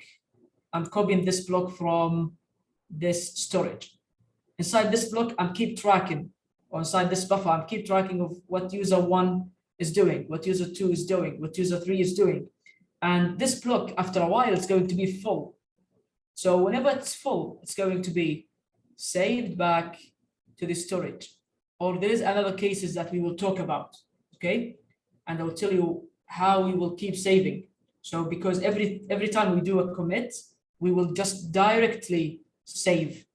Speaker 1: I'm copying this block from this storage. Inside this block, I'm keep tracking, or inside this buffer, I'm keep tracking of what user 1 is doing, what user 2 is doing, what user 3 is doing. And this block, after a while, it's going to be full. So whenever it's full, it's going to be saved back to the storage. Or there is another cases that we will talk about, okay? And I'll tell you how we will keep saving. So because every time we do a commit, we will just directly save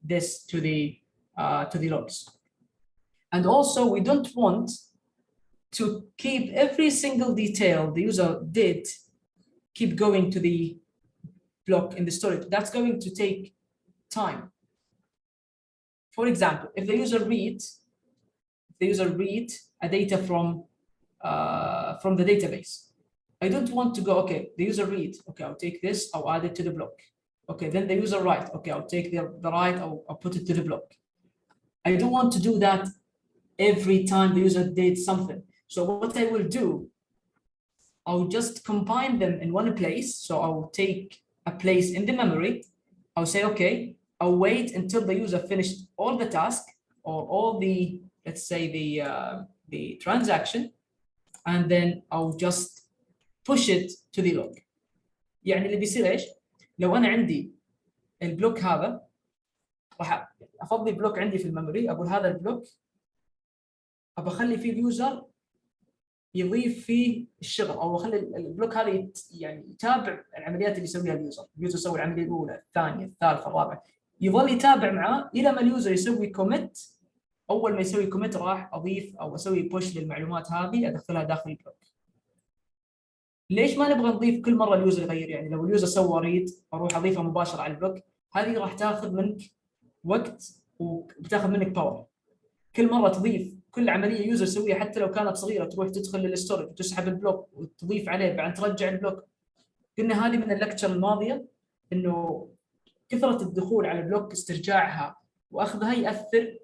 Speaker 1: this to the logs. And also we don't want to keep every single detail the user did keep going to the block in the storage. That's going to take time. For example, if the user reads a data from the database, I don't want to go, okay, the user read, okay, I'll take this, I'll add it to the block. Okay, then the user write, okay, I'll take the write, I'll put it to the block. I don't want to do that every time the user did something. So what I will do, I'll just combine them in one place. So I'll take a place in the memory. I'll say, okay, I'll wait until the user finished all the task or all the, let's say the transaction, and then I'll just push it to the log. يعني اللي بيصير ايش؟ لو انا عندي البلوك هذا راح افضي بلوك عندي في الميموري، اقول هذا البلوك ابى اخلي فيه اليوزر يضيف فيه الشغل، او اخلي البلوك هذا يعني يتابع العمليات اللي يسويها اليوزر يسوي العمليه الاولى الثانيه الثالثه الرابعه، يظل يتابع معاه الى ما اليوزر يسوي كوميت. اول ما يسوي كوميت راح اضيف او اسوي بوش للمعلومات هذه ادخلها داخل البلوك. ليش ما نبغى نضيف كل مره اليوزر يغير؟ يعني لو اليوزر سوى ريد اروح اضيفها مباشره على البلوك، هذه راح تاخذ منك وقت وبتاخذ منك باور. كل مره تضيف كل عمليه يوزر يسويها حتى لو كانت صغيره، تروح تدخل للستورج وتسحب البلوك وتضيف عليه بعدين ترجع البلوك. قلنا هذه من اللكتشر الماضيه انه كثره الدخول على البلوك استرجاعها واخذها ياثر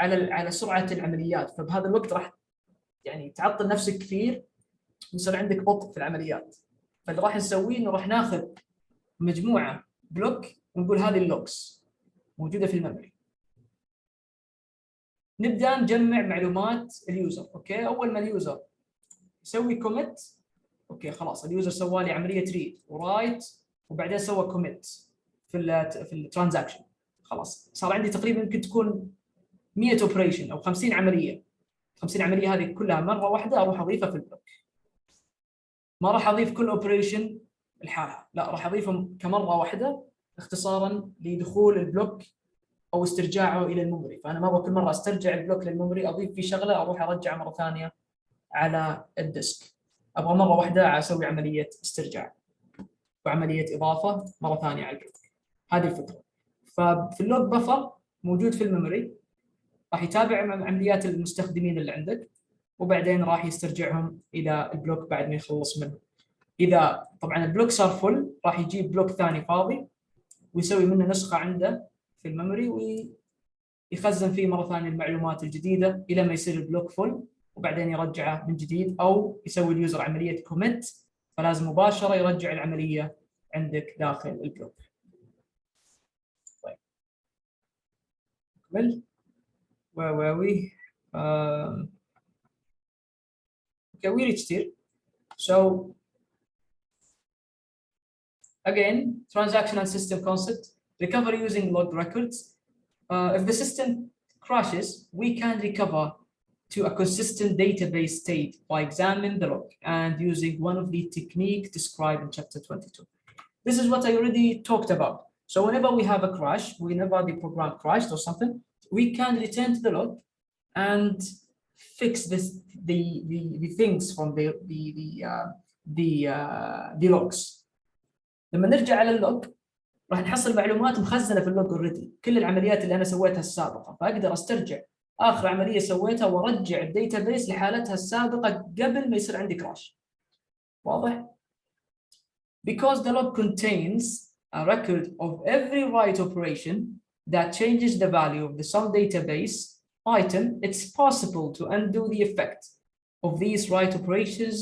Speaker 1: على سرعه العمليات، فبهذا الوقت راح يعني تعطل نفسك كثير ويصير عندك بطء في العمليات. فاللي راح نسويه انه راح ناخذ مجموعه بلوك ونقول هذه اللوكس موجوده في الميموري. نبدا نجمع معلومات اليوزر. اوكي، اول ما اليوزر يسوي كوميت، اوكي خلاص اليوزر سوى لي عمليه ريد ورايت وبعدين سوى كوميت في الترانزاكشن، خلاص صار عندي تقريبا يمكن تكون 100 اوبريشن او 50 عمليه. 50 عمليه هذه كلها مره واحده اروح اضيفها في البلوك. ما راح اضيف كل اوبريشن لحالها، لا راح اضيفهم كمره واحده اختصارا لدخول البلوك او استرجاعه الى الميموري. فانا ما ابغى كل مره استرجع البلوك للميموري اضيف فيه شغله اروح ارجعه مره ثانيه على الديسك. ابغى مره واحده اسوي عمليه استرجاع وعمليه اضافه مره ثانيه على البلوك. هذه الفكره. ففي اللوج بفر موجود في الميموري راح يتابع عمليات المستخدمين اللي عندك وبعدين راح يسترجعهم الى البلوك بعد ما يخلص منه. اذا طبعا البلوك صار فل راح يجيب بلوك ثاني فاضي ويسوي منه نسخه عنده في الميموري ويخزن فيه مره ثانيه المعلومات الجديده الى ما يصير البلوك فل وبعدين يرجعه من جديد، او يسوي اليوزر عمليه كوميت فلازم مباشره يرجع العمليه عندك داخل البلوك. طيب نكمل. where we okay, we reached here. So again, transaction and system concept, recover using log records. If the system crashes, we can recover to a consistent database state by examining the log and using one of the techniques described in chapter 22. This is what I already talked about. So whenever we have a crash, whenever the program crashed or something, we can return to the log and fix the things from the logs. لما نرجع على اللوج راح نحصل معلومات مخزنه في اللوج اوريدي، كل العمليات اللي انا سويتها السابقه، فاقدر استرجع اخر عمليه سويتها وارجع الداتابيس لحالتها السابقه قبل ما يصير عندي كراش. واضح؟ Because the log contains a record of every write operation that changes the value of the some database item, it's possible to undo the effect of these write operations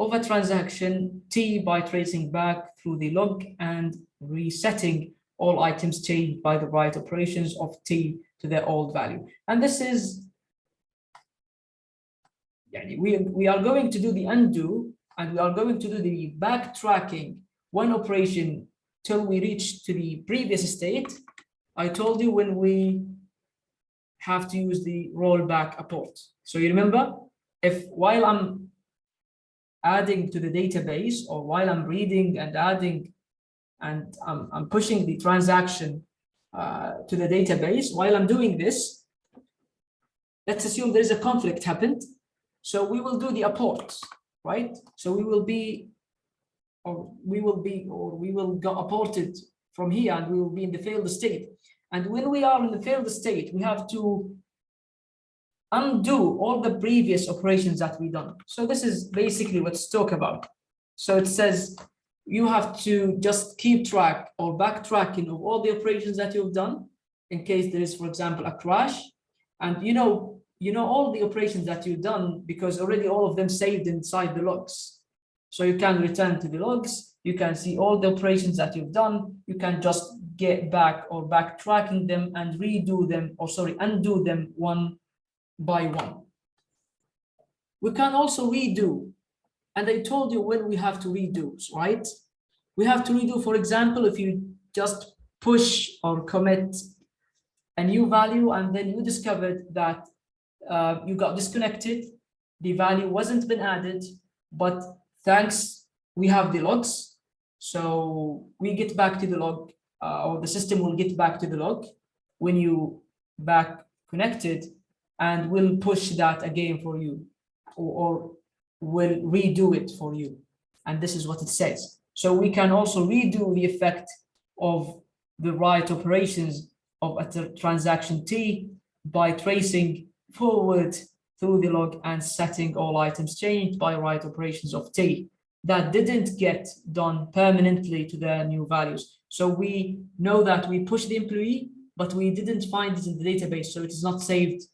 Speaker 1: of a transaction T by tracing back through the log and resetting all items changed by the write operations of T to their old value. And this is, we are going to do the undo and we are going to do the backtracking one operation till we reach to the previous state. I told you when we have to use the rollback apport. So you remember, if while I'm adding to the database or while I'm reading and adding and I'm pushing the transaction to the database, while I'm doing this, let's assume there is a conflict happened. So we will do the apport, right? So we will go apported from here and we will be in the failed state. And when we are in the failed state, we have to undo all the previous operations that we've done. So this is basically what's talk about. So it says you have to just keep track or backtracking of all the operations that you've done in case there is, for example, a crash. And you know all the operations that you've done because already all of them saved inside the logs. So you can return to the logs You can see all the operations that you've done. You can just get back or backtracking them and redo them, or sorry, undo them one by one. We can also redo. And I told you when we have to redo, right? We have to redo, for example, if you just push or commit a new value and then you discovered that you got disconnected, the value wasn't been added, but thanks, we have the logs. So we get back to the log, or the system will get back to the log when you back connected, and will push that again for you, or will redo it for you. And this is what it says. So we can also redo the effect of the write operations of a transaction T by tracing forward through the log and setting all items changed by write operations of T that didn't get done permanently to their new values. So we know that we pushed the employee, but we didn't find it in the database, so it is not saved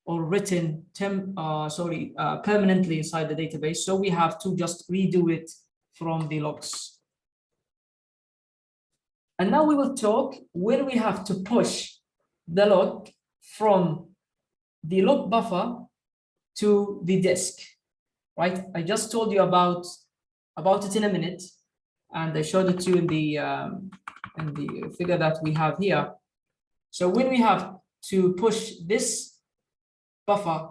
Speaker 1: or written permanently inside the database. So we have to just redo it from the logs. And now we will talk when we have to push the log from the log buffer to the disk, right? I just told you about it in a minute, and I showed it to you in the figure that we have here. So when we have to push this buffer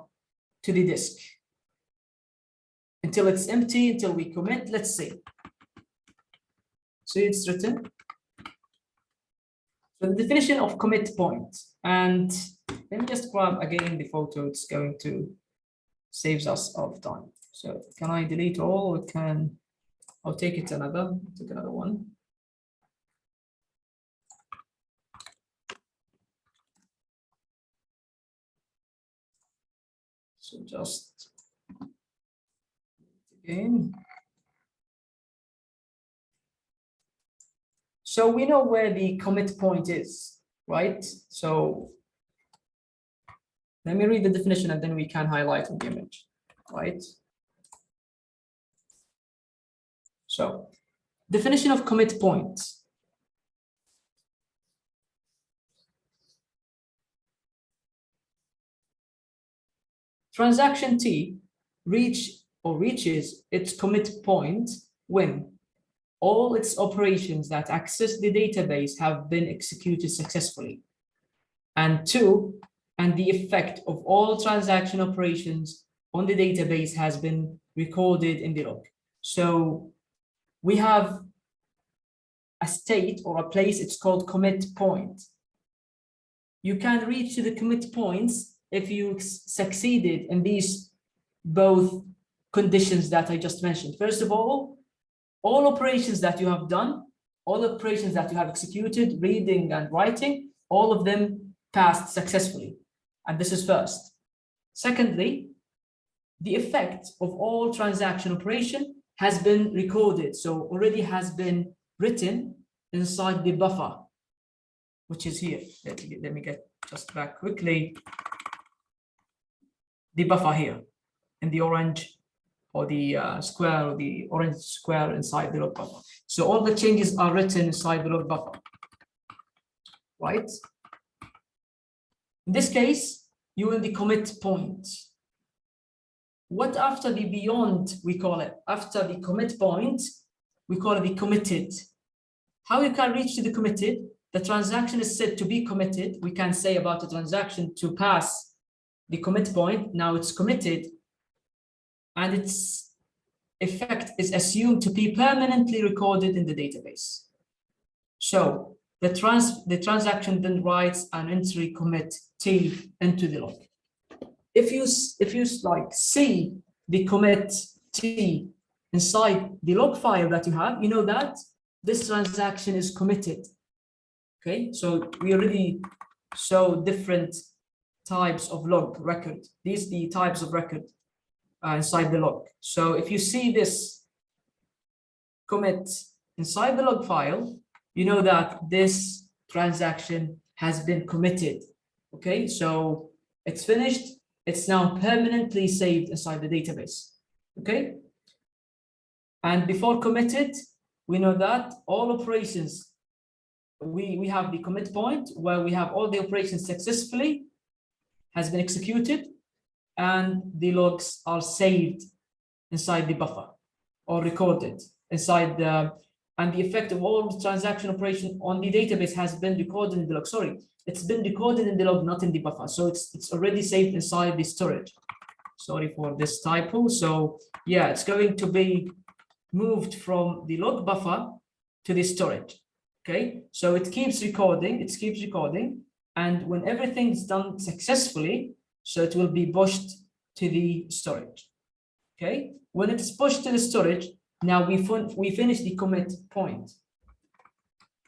Speaker 1: to the disk until it's empty, until we commit, let's see. So it's written. So the definition of commit point, and let me just grab again the photo. It's going to saves us of time. So can I delete all? Or can I'll take it another? Take another one. So just again. So we know where the commit point is, right? So let me read the definition and then we can highlight on the image, right? So definition of commit point. Transaction T reaches its commit point when all its operations that access the database have been executed successfully. And two, and the effect of all transaction operations on the database has been recorded in the log. So we have a state or a place, it's called commit point. You can reach to the commit points if you succeeded in these both conditions that I just mentioned. First of all operations that you have done, all operations that you have executed, reading and writing, all of them passed successfully. And this is first. Secondly, the effect of all transaction operation has been recorded. So already has been written inside the buffer, which is here. Let me get just back quickly. The buffer here in the orange, or the square, or the orange square inside the log buffer. So all the changes are written inside the log buffer, right? In this case, you're in the commit point. What after the beyond, we call it? After the commit point, we call it the committed. How you can reach to the committed? The transaction is said to be committed. We can say about the transaction to pass the commit point. Now it's committed, and its effect is assumed to be permanently recorded in the database. So the transaction then writes an entry commit T into the log. If you like see the commit T inside the log file that you have, you know that this transaction is committed. Okay, so we already show different types of log record. These are the types of record inside the log. So if you see this commit inside the log file, you know that this transaction has been committed. Okay, so it's finished. It's now permanently saved inside the database. Okay, and before committed, we know that all operations, we have the commit point where we have all the operations successfully has been executed, and the logs are saved inside the buffer or recorded inside the, and the effect of all the transaction operation on the database has been recorded in the log. Sorry, it's been recorded in the log, not in the buffer. So it's already saved inside the storage. Sorry for this typo. So yeah, it's going to be moved from the log buffer to the storage. Okay, so it keeps recording, and when everything's done successfully, so it will be pushed to the storage. Okay, when it is pushed to the storage, now we finish the commit point,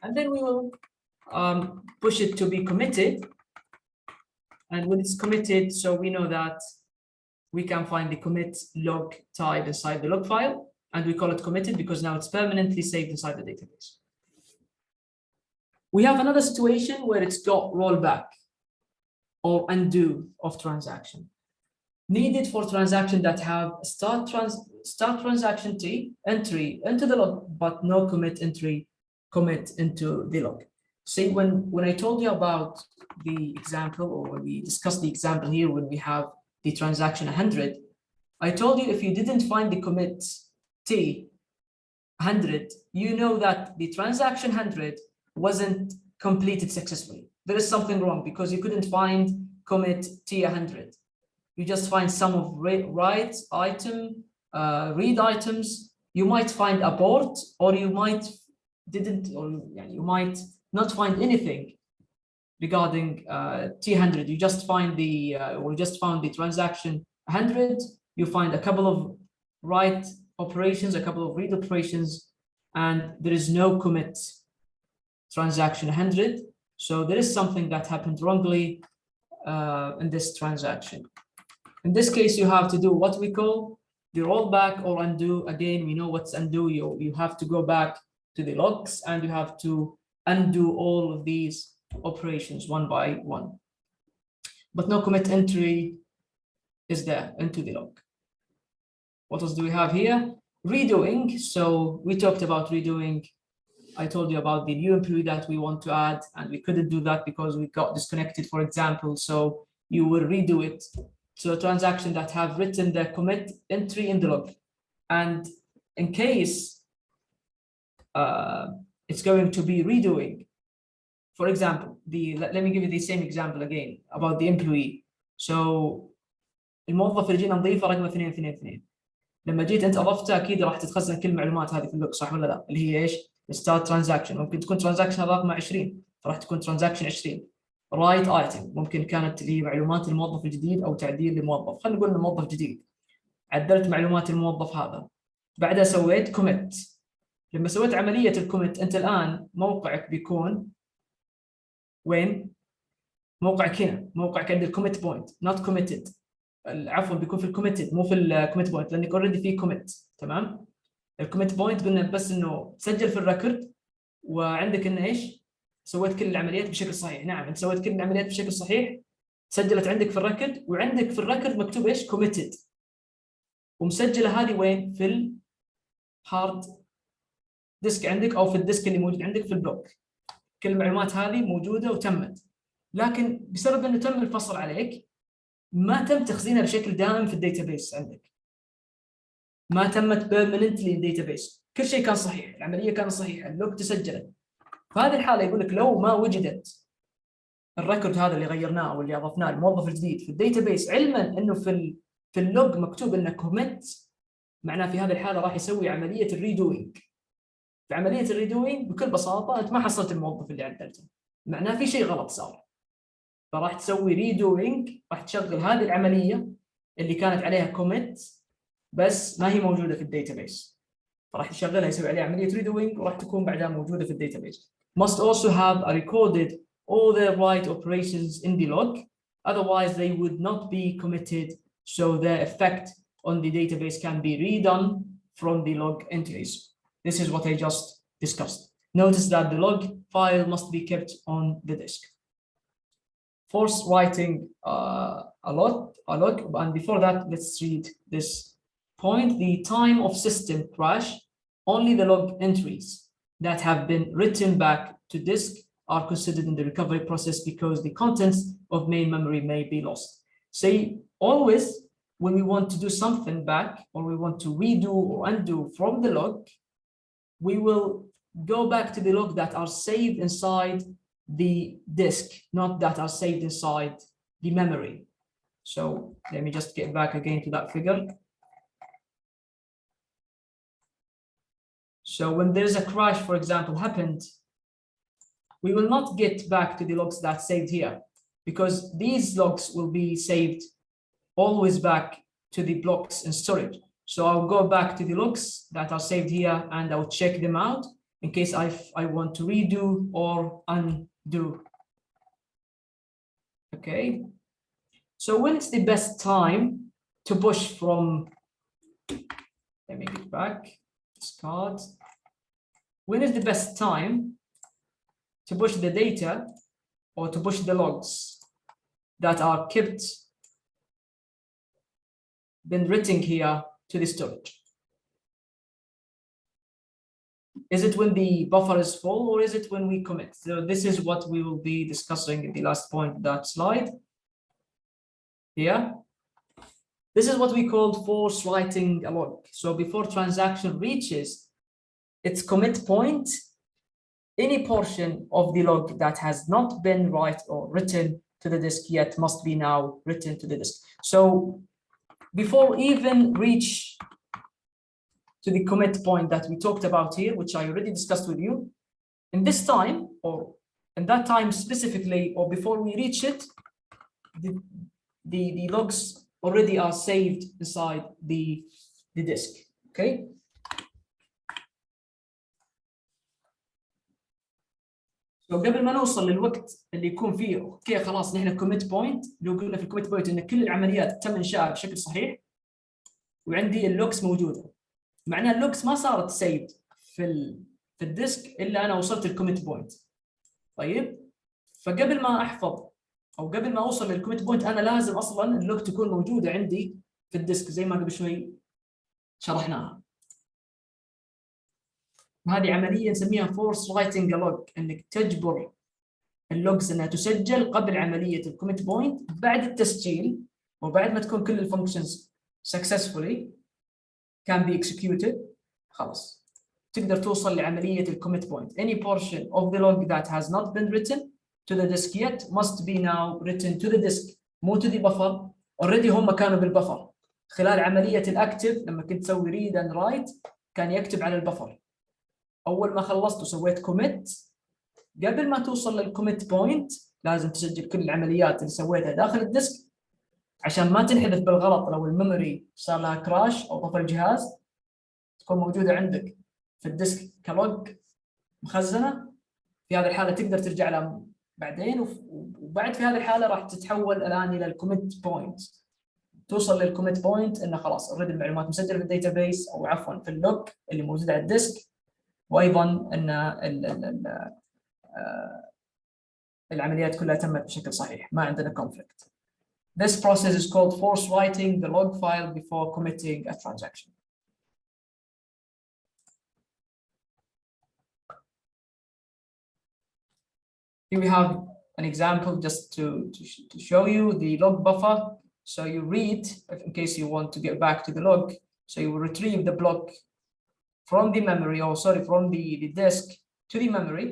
Speaker 1: and then we will push it to be committed. And when it's committed, so we know that we can find the commit log type inside the log file, and we call it committed because now it's permanently saved inside the database. We have another situation where it's got rollback or undo of transaction needed for transaction that have start transaction T entry into the log, but no commit entry commit into the log. See, when I told you about the example, or when we discussed the example here, when we have the transaction 100, I told you if you didn't find the commit T 100, you know that the transaction 100 wasn't completed successfully. There is something wrong because you couldn't find commit T 100. You just find some of write item, read items. You might find abort, or you might not find anything regarding T100. You just find the or just found the transaction 100. You find a couple of write operations, a couple of read operations, and there is no commit transaction 100. So there is something that happened wrongly in this transaction. In this case, you have to do what we call the rollback or undo. Again, we know what's undo. You have to go back to the logs and you have to undo all of these operations one by one. But no commit entry is there into the log. What else do we have here? Redoing. So we talked about redoing. I told you about the new employee that we want to add, and we couldn't do that because we got disconnected, for example. So you will redo it. So transactions that have written the commit entry in the log. And in case it's going to be redoing, for example, let me give you the same example again about the employee. So الموظف اللي جينا نضيفه رقم 222. لما جيت انت اضفته اكيد راح تتخزن كل المعلومات هذه في اللوج، صح ولا لا؟ اللي هي ايش؟ ستارت ترانزاكشن، ممكن تكون ترانزاكشن رقم 20 فراح تكون ترانزاكشن 20. رايت ايتم ممكن كانت اللي هي معلومات الموظف الجديد او تعديل لموظف، خلينا نقول انه موظف جديد. عدلت معلومات الموظف هذا، بعدها سويت كوميت. لما سويت عمليه الكوميت انت الان موقعك بيكون وين؟ موقعك هنا، موقعك عند الكوميت بوينت، نوت كوميتد. عفوا بيكون في الكوميتد مو في الكوميت بوينت، لانك اوريدي في كوميت. تمام؟ الكوميت بوينت قلنا بس انه تسجل في الريكورد وعندك انه ايش؟ سويت كل العمليات بشكل صحيح. نعم انت سويت كل العمليات بشكل صحيح، سجلت عندك في الريكورد، وعندك في الريكورد مكتوب ايش؟ كوميتد، ومسجله هذه وين؟ في الهارد ديسك عندك او في الديسك اللي موجود عندك في البلوك. كل المعلومات هذه موجوده وتمت، لكن بسبب انه تم الفصل عليك ما تم تخزينها بشكل دائم في الداتابيس عندك. ما تمت بيرمننتلي الداتابيس، كل شيء كان صحيح، العمليه كانت صحيحه، اللوج تسجلت. في هذه الحاله يقول لك لو ما وجدت الريكورد هذا اللي غيرناه او اللي اضفناه الموظف الجديد في الداتابيس، علما انه في اللوج مكتوب انه كوميت، معناه في هذه الحاله راح يسوي عمليه الريدوينج. في عمليه الريدوينج بكل بساطه انت ما حصلت الموظف اللي عدلته، معناه في شيء غلط صار. فراح تسوي ريدوينج، راح تشغل هذه العمليه اللي كانت عليها كوميت بس ما هي موجوده في الداتابيس، فراح يشغلها يسوي عليها عمليه ريدوينج وراح تكون بعدها موجوده في الداتابيس. Must also have recorded all the right operations in the log, otherwise they would not be committed, so the effect on the database can be redone from the log entries. This is what I just discussed. Notice that the log file must be kept on the disk. Force writing a log, and before that, let's read this point. The time of system crash only the log entries that have been written back to disk are considered in the recovery process because the contents of main memory may be lost. Say always when we want to do something back or we want to redo or undo from the log, we will go back to the log that are saved inside the disk, not that are saved inside the memory. So let me just get back again to that figure. So when there's a crash, for example, happened, we will not get back to the logs that's saved here because these logs will be saved always back to the blocks in storage. So I'll go back to the logs that are saved here and I'll check them out in case I want to redo or undo. Okay. So when it's the best time to push from, let me get back, discard. When is the best time to push the data or to push the logs that are kept, been written here to the storage? Is it when the buffer is full or is it when we commit? So this is what we will be discussing in the last point of that slide. Here. This is what we call force writing a log. So before transaction reaches its commit point, any portion of the log that has not been written to the disk yet must be now written to the disk. So before even reach to the commit point that we talked about here, which I already discussed with you, in this time or in that time specifically, or before we reach it, the logs already are saved inside the disk. Okay. لو قبل ما نوصل للوقت اللي يكون فيه اوكي خلاص نحن كوميت بوينت، لو قلنا في الكوميت بوينت ان كل العمليات تم انشائها بشكل صحيح وعندي اللوكس موجوده، معناها اللوكس ما صارت سيفد في الديسك الا انا وصلت الكوميت بوينت. طيب فقبل ما احفظ او قبل ما اوصل للكوميت بوينت انا لازم اصلا اللوك تكون موجوده عندي في الديسك زي ما قبل شوي شرحناها. هذه عمليه نسميها فورس رايتنج لوج، انك تجبر اللوجز انها تسجل قبل عمليه الكوميت بوينت. بعد التسجيل وبعد ما تكون كل الفانكشنز successfully can be executed خلاص تقدر توصل لعمليه الكوميت بوينت. Any portion of the log that has not been written to the disk yet must be now written to the disk مو to the buffer. already هم كانوا بالبفر خلال عمليه الاكتف لما كنت تسوي read and write كان يكتب على البفر. اول ما خلصت وسويت كوميت قبل ما توصل للكوميت بوينت لازم تسجل كل العمليات اللي سويتها داخل الديسك عشان ما تنحذف بالغلط. لو الميموري صار لها كراش او طفى الجهاز تكون موجوده عندك في الديسك كلوج مخزنه. في هذه الحاله تقدر ترجع لها بعدين، وبعد في هذه الحاله راح تتحول الان الى الكوميت بوينت. توصل للكوميت بوينت انه خلاص اوريدي المعلومات مسجله في الداتابيس او عفوا في اللوج اللي موجود على الديسك، وايضا ان العمليات كلها تمت بشكل صحيح ما عندنا conflict. This process is called force writing the log file before committing a transaction. Here we have an example just to show you the log buffer. So you read, in case you want to get back to the log, so you will retrieve the block from the memory, or sorry, from the disk to the memory.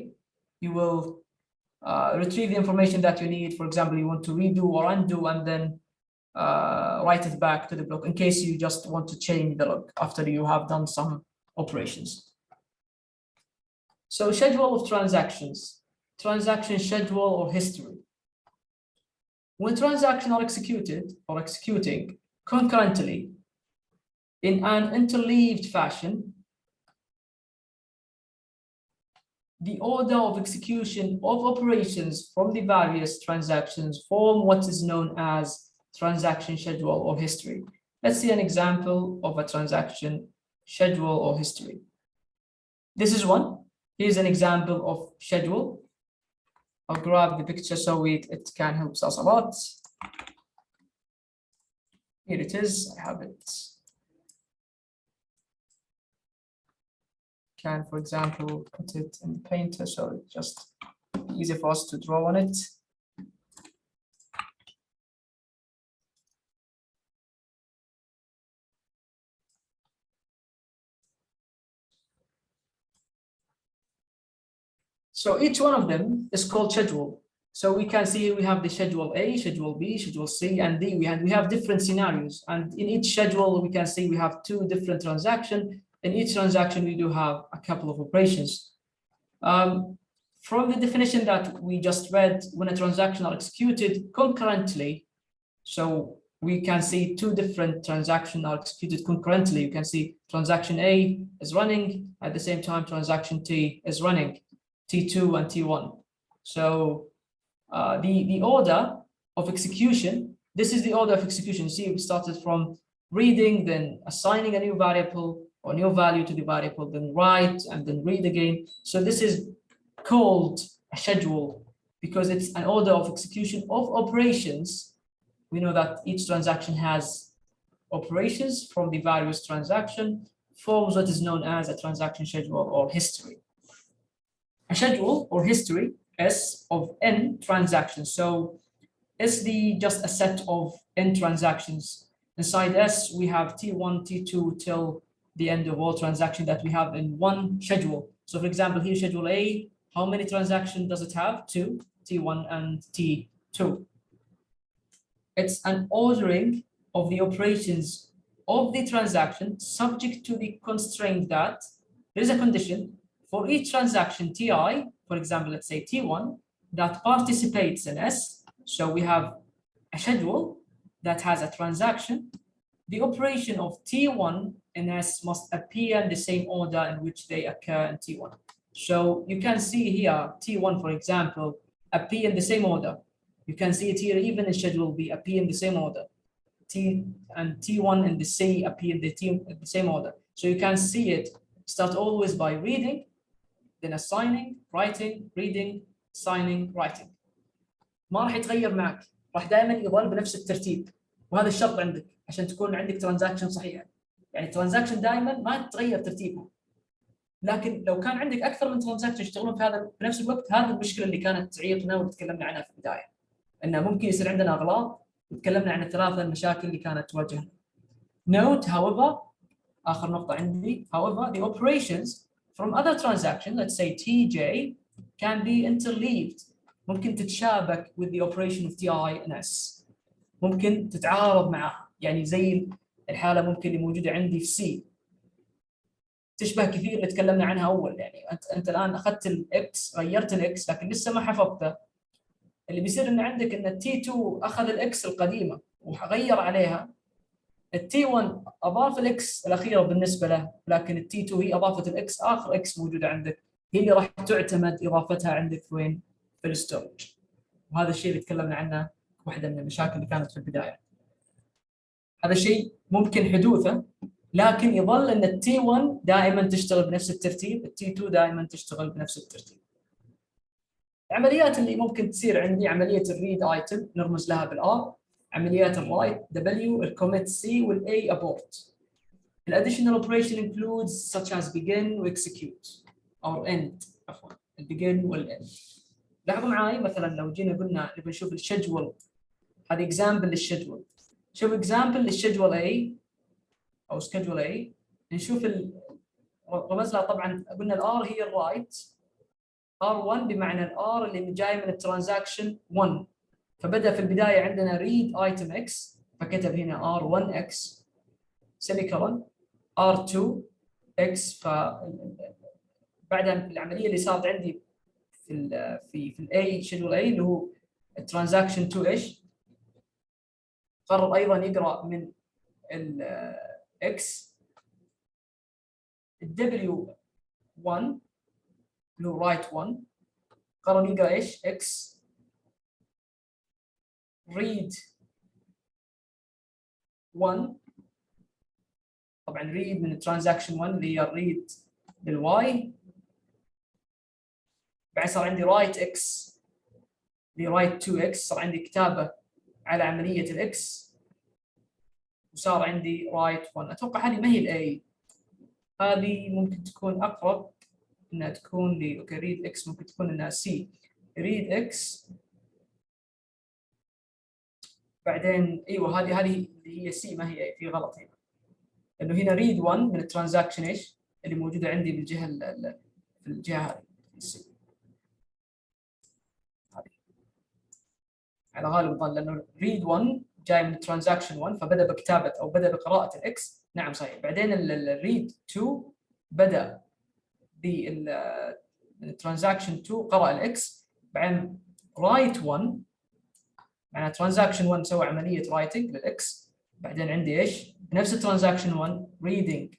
Speaker 1: You will retrieve the information that you need. For example, you want to redo or undo and then write it back to the block in case you just want to change the log after you have done some operations. So schedule of transactions, transaction schedule or history. When transactions are executed or executing concurrently in an interleaved fashion, the order of execution of operations from the various transactions form what is known as transaction schedule or history. Let's see an example of a transaction schedule or history. This is one. Here's an example of schedule. I'll grab the picture so it can help us a lot. Here it is. I have it. can, for example, put it in Painter, so it's just easy for us to draw on it. So each one of them is called schedule. So we can see we have the schedule A, schedule B, schedule C, and D. We have different scenarios. And in each schedule, we can see we have 2 different transactions. In each transaction, we do have a couple of operations. From the definition that we just read, when a transaction are executed concurrently, so we can see 2 different transactions are executed concurrently. You can see transaction A is running, at the same time transaction T is running, T2 and T1. So the order of execution, this is the order of execution. See, we started from reading, then assigning a new variable or new value to the variable, then write, and then read again. So this is called a schedule because it's an order of execution of operations. We know that each transaction has operations from the various transaction, forms what is known as a transaction schedule or history. A schedule or history S of n transactions. So S just a set of n transactions. Inside S, we have T1, T2 till the end of all transactions that we have in one schedule. So for example, here schedule A, how many transactions does it have? 2, T1 and T2. It's an ordering of the operations of the transaction subject to the constraint that there is a condition for each transaction Ti, for example, let's say T1, that participates in S. So we have a schedule that has a transaction. The operation of T1 in S must appear in the same order in which they occur in T1. So you can see here, T1, for example, appear in the same order. You can see it here, even in schedule B, appear in the same order. T and T1 and the C appear in the same order. So you can see it start always by reading, then assigning, writing, reading, assigning, writing. ما راح يتغير معك، راح دائما يظل بنفس الترتيب، وهذا الشرط عندك عشان تكون عندك ترانزاكشن صحيحه. يعني ترانزاكشن دائما ما تتغير ترتيبها. لكن لو كان عندك اكثر من ترانزاكشن يشتغلون في هذا بنفس الوقت، هذه المشكله اللي كانت تعيقنا وتكلمنا عنها في البدايه. انه ممكن يصير عندنا اغلاط، وتكلمنا عن ال3 المشاكل اللي كانت تواجهنا. Note, however, آخر نقطة عندي, however, the operations from other transactions, let's say Tj, can be interleaved. ممكن تتشابك with the operation of Ti and S. ممكن تتعارض معها، يعني زي الحالة ممكن اللي موجودة عندي في C. تشبه كثير اللي تكلمنا عنها أول، يعني أنت الآن أخذت الإكس، غيرت الإكس، لكن لسه ما حفظته. اللي بيصير إن عندك إن T2 أخذ الإكس القديمة وغير عليها. T1 أضاف الإكس الأخيرة بالنسبة له، لكن T2 هي أضافت الإكس آخر إكس موجودة عندك، هي اللي راح تعتمد إضافتها عندك وين؟ في الستورج. وهذا الشيء اللي تكلمنا عنه واحدة من المشاكل اللي كانت في البداية. هذا الشيء ممكن حدوثه، لكن يظل أن T1 دائما تشتغل بنفس الترتيب، T2 دائما تشتغل بنفس الترتيب. العمليات اللي ممكن تصير عندي عملية الريد ايتم نرمز لها بالآر، عمليات الرايت W، الكوميت C، والA abort. Additional operation includes such as begin وexecute or end، عفوا البegin والend. لاحظوا معي مثلا لو جينا قلنا نبي نشوف الشجول، هذا example للشجول. شوف example للشجول A أو schedule A، نشوف رمز لها طبعا قلنا الR هي الرايت، R1 بمعنى الR اللي جاي من الترانزاكشن 1. فبدأ في البداية عندنا read item X، فكتب هنا R1X سيميكولون R2X. فبعدها العملية اللي صارت عندي في الA schedule A اللي هو الترانزاكشن 2 ايش؟ قرر أيضا يقرأ من X W1 اللي هو write 1، قرر يقرأ ايش؟ X read 1. طبعا read من الترانزاكشن 1 اللي هي read للواي. بعد صار عندي write x اللي write 2x، صار عندي كتابه على عمليه الاكس، وصار عندي write 1. اتوقع هذه ما هي الاي، هذه ممكن تكون اقرب انها تكون ل اوكي ريد اكس، ممكن تكون انها سي ريد اكس، بعدين ايوه هذه اللي هي سي، ما هي في غلط هنا، لانه هنا ريد 1 من الترانزاكشن ايش اللي موجوده عندي بالجهه في الجهه هذه السي هذه على غالب الظن، لانه ريد 1 جاي من ترانزاكشن 1 فبدا بكتابه او بدا بقراءه الاكس. نعم صحيح. بعدين الريد 2 بدا بالترانزاكشن 2 قرأ الاكس، بعدين رايت 1 معناها ترانزاكشن 1 سوى عمليه رايتنج للاكس، بعدين عندي ايش بنفس الترانزاكشن 1 ريدنج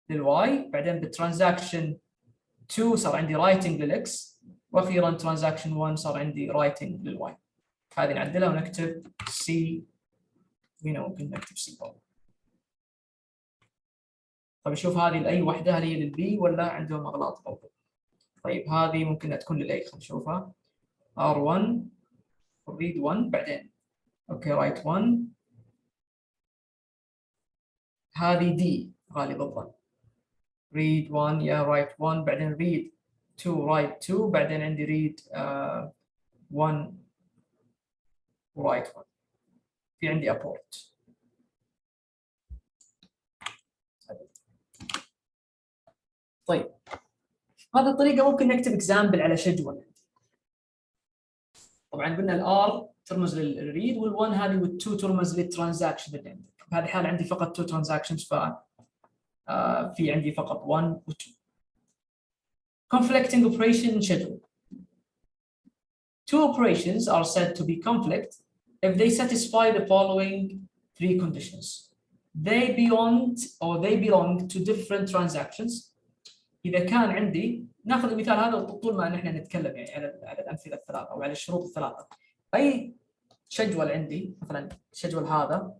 Speaker 1: للواي، بعدين بالترانزاكشن 2 صار عندي رايتنج للاكس، واخيرا ترانزاكشن 1 صار عندي رايتنج للواي. هذه نعدلها ونكتب سي، هنا ممكن نكتب سي برضه. طيب نشوف هذه لاي وحده، هل هي للبي ولا عندهم اغلاط برضه. طيب هذه ممكن تكون للاي، خلينا نشوفها R1 read 1 بعدين اوكي رايت 1، هذه دي غالب الظن read 1 يا رايت 1، بعدين read 2 رايت 2، بعدين عندي read 1 ورايت 1، في عندي abort. طيب هذه الطريقه ممكن نكتب اكزامبل على شجول. طبعا قلنا الار ترمز للريد، وال1 هذه وال2 ترمز للترانزاكشن اللي عندك. في هذه الحاله عندي فقط 2 ترانزاكشنز، ف في عندي فقط 1 و2. Conflicting operation schedule. Two operations are said to be conflict if they satisfy the following three conditions. They belong to different transactions. إذا كان عندي ناخذ المثال هذا طول ما نحن نتكلم يعني على الأمثلة الثلاثة أو على الشروط الثلاثة. أي شجول عندي مثلا الشجول هذا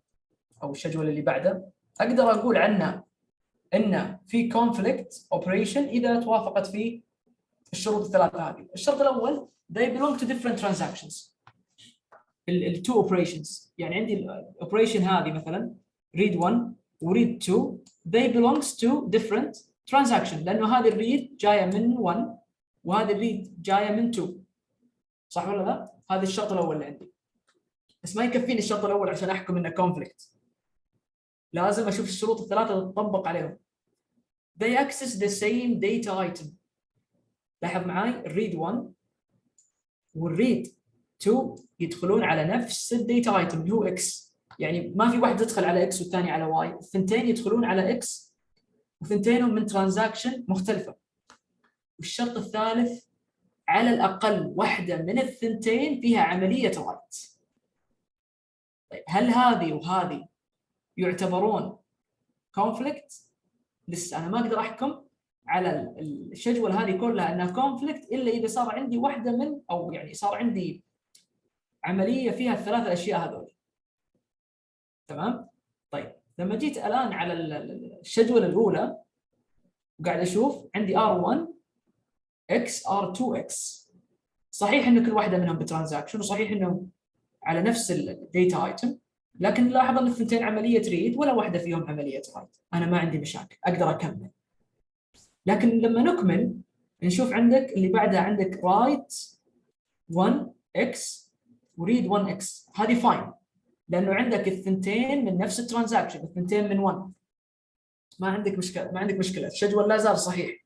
Speaker 1: أو الشجول اللي بعده أقدر أقول عنه إنه في conflict operation إذا توافقت فيه الشروط الثلاثة هذه. الشرط الأول they belong to different transactions. ال two operations يعني عندي الاوبريشن هذه مثلا read 1 و read 2 they belongs to different transaction، لأنه هذه الريد جاية من 1 وهذه الريد جاية من 2، صح ولا لا؟ هذا الشرط الأول اللي عندي. بس ما يكفيني الشرط الأول عشان أحكم إنه conflict، لازم أشوف الشروط الثلاثة تطبق عليهم. they access the same data item. لاحظ معاي الريد 1 والريد 2 يدخلون على نفس الديتا ايتم اللي هو اكس، يعني ما في واحد يدخل على اكس والثاني على واي، الثنتين يدخلون على اكس وثنتينهم من ترانزاكشن مختلفه. والشرط الثالث على الاقل واحده من الثنتين فيها عمليه رايت. طيب هل هذه وهذه يعتبرون كونفليكت؟ لسه انا ما اقدر احكم على الشجول هذه كلها انها كونفليكت الا اذا صار عندي واحده من، او يعني صار عندي عمليه فيها الثلاث الاشياء هذول. تمام؟ طيب لما جيت الان على الشجوله الاولى وقاعد اشوف عندي R1 X R2 X، صحيح انه كل واحده منهم بترانزاكشن وصحيح انهم على نفس الديتا ايتم، لكن لاحظ ان الثنتين عمليه ريد ولا واحده فيهم عمليه رايت. انا ما عندي مشاكل اقدر اكمل. لكن لما نكمل نشوف عندك اللي بعدها عندك رايت 1 X وريد 1 X، هذه فاين لانه عندك الثنتين من نفس الترانزاكشن، الثنتين من 1، ما عندك مشكله، الشجول لا زال صحيح.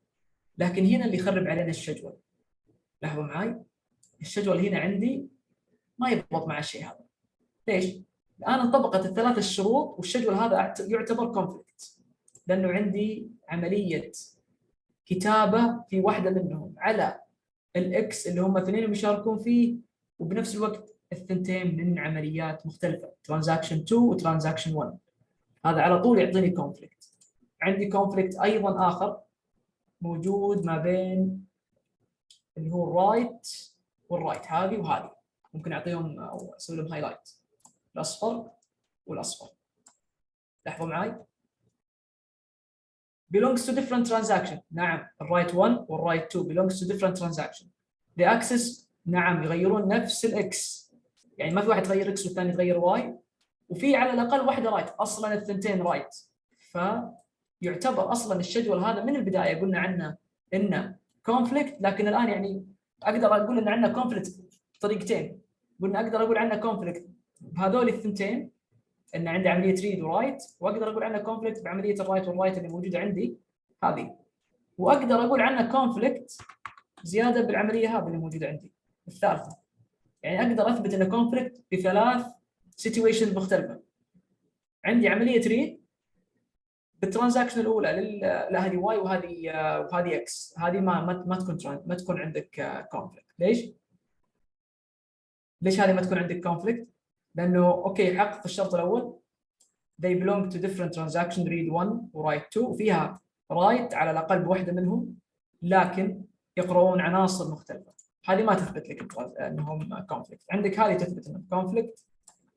Speaker 1: لكن هنا اللي يخرب علينا الشجول، لاحظوا معي الشجول هنا عندي ما يضبط مع الشيء هذا. ليش؟ الان انطبقت الثلاث الشروط والشجول هذا يعتبر كونفليكت، لانه عندي عمليه كتابه في واحده منهم على الاكس اللي هم اثنين يشاركون فيه، وبنفس الوقت الثنتين من عمليات مختلفه ترانزاكشن 2 وترانزاكشن 1. هذا على طول يعطيني كونفليكت. عندي كونفليكت ايضا اخر موجود ما بين اللي هو الرايت والرايت، هذه وهذه ممكن اعطيهم او اسوي لهم هايلايت، الاصفر والاصفر. لاحظوا معي belongs to different transaction. نعم الرايت 1 والرايت 2 belongs to different transaction. the access نعم يغيرون نفس الاكس، يعني ما في واحد يغير اكس والثاني يغير واي، وفي على الاقل واحده رايت، اصلا الثنتين رايت. ف يعتبر اصلا الشجول هذا من البدايه قلنا عنه انه كونفليكت، لكن الان يعني اقدر اقول ان عندنا كونفليكت بطريقتين. قلنا اقدر اقول عنه كونفليكت بهذول الثنتين، ان عندي عمليه ريد ورايت، واقدر اقول عنه كونفليكت بعمليه الرايت والرايت اللي موجوده عندي هذه، واقدر اقول عنه كونفليكت زياده بالعمليه هذه اللي موجوده عندي الثالثه. يعني اقدر اثبت انه كونفليكت بثلاث سيتويشن مختلفه. عندي عمليه ريد بالترانزاكشن الاولى لا هذه واي وهذه اكس، هذه ما تكون عندك كونفليكت. ليش هذه ما تكون عندك كونفليكت؟ لانه اوكي حقق الشرط الاول they belong to different transaction read 1 ورايت 2 وفيها رايت على الاقل بوحده منهم، لكن يقرؤون عناصر مختلفه. هذه ما تثبت لك انهم كونفليكت. عندك هذه تثبت انهم كونفليكت،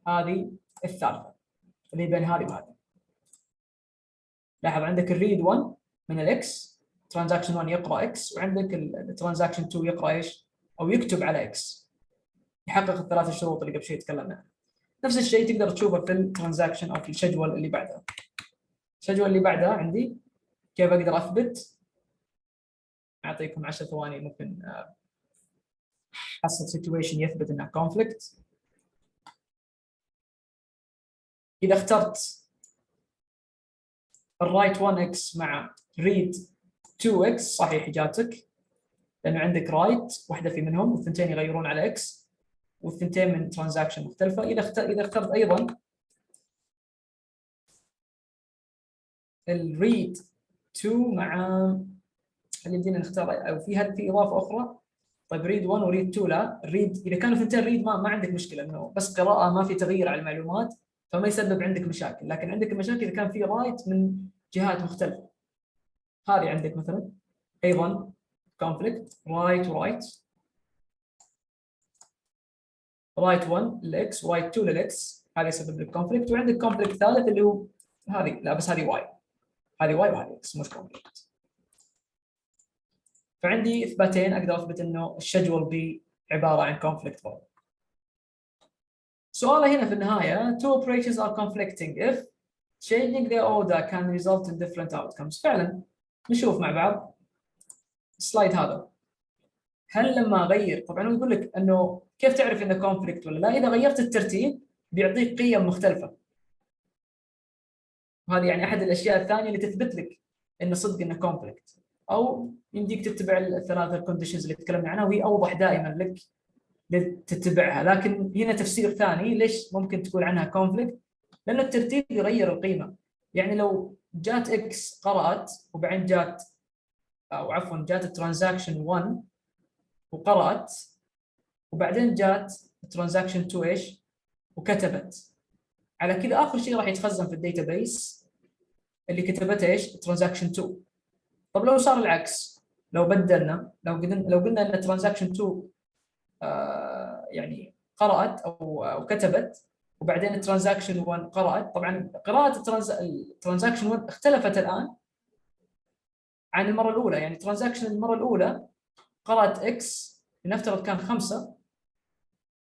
Speaker 1: هذه الثالثه اللي بين هذه وهذه. لاحظ عندك الريد 1 من الاكس، ترانزاكشن 1 يقرا اكس، وعندك الترانزاكشن 2 يقرا ايش؟ او يكتب على اكس، يحقق الثلاث الشروط اللي قبل شوي تكلمنا عنها. نفس الشيء تقدر تشوفه في الترانزاكشن او في الشجول اللي بعدها. الشجول اللي بعدها عندي كيف اقدر اثبت؟ اعطيكم 10 ثواني ممكن احصل سيتويشن يثبت انها كونفليكت. اذا اخترت الرايت 1x مع ريد 2x صحيح جاتك، لانه عندك رايت واحده في منهم والثنتين يغيرون على اكس والثنتين من ترانزاكشن مختلفه. اذا اخترت ايضا الريد 2 مع خلينا نختار او في اضافه اخرى. طيب ريد 1 وريد 2 لا، الريد اذا كانوا ثنتين ريد ما عندك مشكله، انه بس قراءه ما في تغيير على المعلومات فما يسبب عندك مشاكل. لكن عندك مشاكل اذا كان في رايت من جهات مختلفه. هذه عندك مثلا ايضا كونفليكت رايت ورايت، رايت 1 للاكس ورايت 2 للاكس، هذا يسبب لك كونفليكت. وعندك كونفليكت ثالث اللي هو هذه، لا بس هذه واي، هذه واي وهذه اكس مش كونفليكت. فعندي اثباتين اقدر اثبت انه الشجول بي عباره عن كونفليكت برضه. سؤاله هنا في النهايه two operations are conflicting if changing their order can result in different outcomes. فعلا نشوف مع بعض السلايد هذا. هل لما اغير، طبعا هو يقول لك انه كيف تعرف انه كونفليكت ولا لا؟ اذا غيرت الترتيب بيعطيك قيم مختلفه. وهذه يعني احد الاشياء الثانيه اللي تثبت لك انه صدق انه كونفليكت. او يمديك تتبع الثلاثه الكونديشنز اللي تكلمنا عنها وهي اوضح دائما لك تتبعها. لكن هنا تفسير ثاني ليش ممكن تقول عنها كونفليكت، لأن الترتيب يغير القيمة. يعني لو جات اكس قرأت وبعدين جات أو عفوا جات الترانزاكشن 1 وقرأت، وبعدين جات الترانزاكشن 2 ايش وكتبت، على كذا آخر شيء راح يتخزن في الداتابيس اللي كتبته ايش؟ الترانزاكشن 2. طب لو صار العكس، لو بدلنا، لو قلنا ان الترانزاكشن 2 يعني قرأت أو كتبت، وبعدين الترانزاكشن 1 قرأت. طبعا قراءة الترانزاكشن 1 اختلفت الآن عن المرة الأولى. يعني ترانزاكشن المرة الأولى قرأت إكس لنفترض كان 5،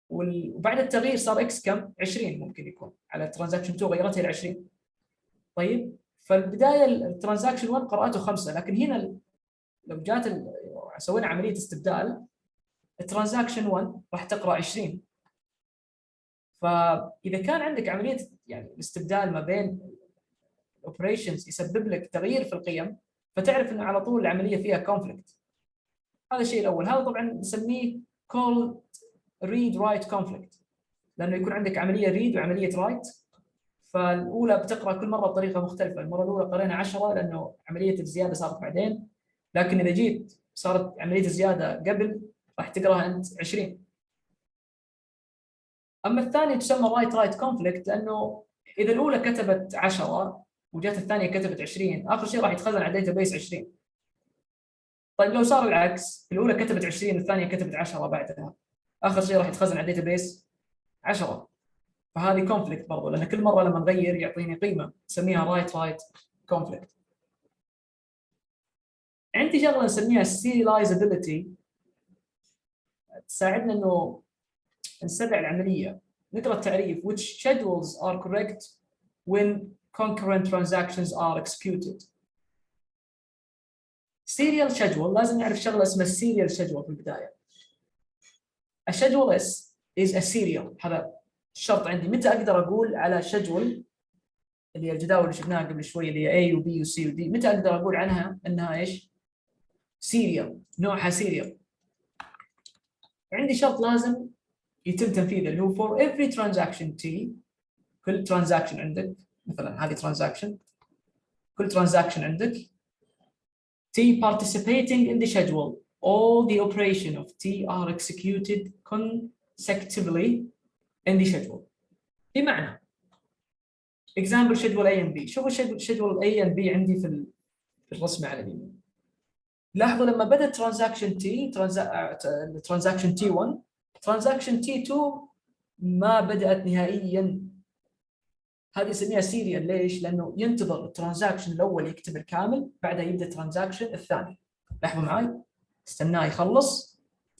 Speaker 1: وبعد التغيير صار إكس كم؟ 20 ممكن يكون على الترانزاكشن 2 غيرتها إلى 20. طيب فالبداية الترانزاكشن 1 قرأته 5، لكن هنا لو جات سوينا عملية استبدال الترانزاكشن 1 راح تقرأ 20. فاذا كان عندك عمليه يعني الاستبدال ما بين الاوبريشنز يسبب لك تغيير في القيم، فتعرف انه على طول العمليه فيها كونفليكت. هذا الشيء الاول. هذا طبعا نسميه called read write conflict، لانه يكون عندك عمليه ريد وعمليه رايت، فالاولى بتقرا كل مره بطريقه مختلفه. المره الاولى قرينا 10 لانه عمليه الزياده صارت بعدين، لكن اذا جيت صارت عمليه الزياده قبل راح تقراها انت 20. اما الثانيه تسمى رايت كونفليكت، لانه اذا الاولى كتبت 10 وجات الثانيه كتبت 20، اخر شيء راح يتخزن على الداتا بيس 20. طيب لو صار العكس، الاولى كتبت 20 والثانيه كتبت 10 بعدها، اخر شيء راح يتخزن على الداتا بيس 10. فهذه كونفليكت برضه، لان كل مره لما نغير يعطيني قيمه نسميها رايت كونفليكت. عندي شغله نسميها serializability تساعدنا انه نسرع العمليه. نقرا التعريف which schedules are correct when concurrent transactions are executed. serial schedule لازم نعرف شغله اسمها serial schedule في البدايه. A schedule is a serial. هذا الشرط عندي. متى اقدر اقول على schedule اللي هي الجداول اللي شفناها قبل شوي اللي هي A و B و C و D، متى اقدر اقول عنها انها ايش؟ serial، نوعها serial. عندي شرط لازم يتم تنفيذه اللي هو for every transaction T، كل transaction عندك مثلا هذه transaction، كل transaction عندك T participating in the schedule all the operation of T are executed consecutively in the schedule. بمعنى example schedule A and B. شوفوا schedule A and B عندي في الرسمة على اليمين. لاحظوا لما بدأت transaction T1 transaction T2 ما بدأت نهائيا. هذه نسميها سيريال. ليش؟ لأنه ينتظر الترانزاكشن الأول يكتب الكامل بعدها يبدأ الترانزاكشن الثاني. لاحظوا معي، استناه يخلص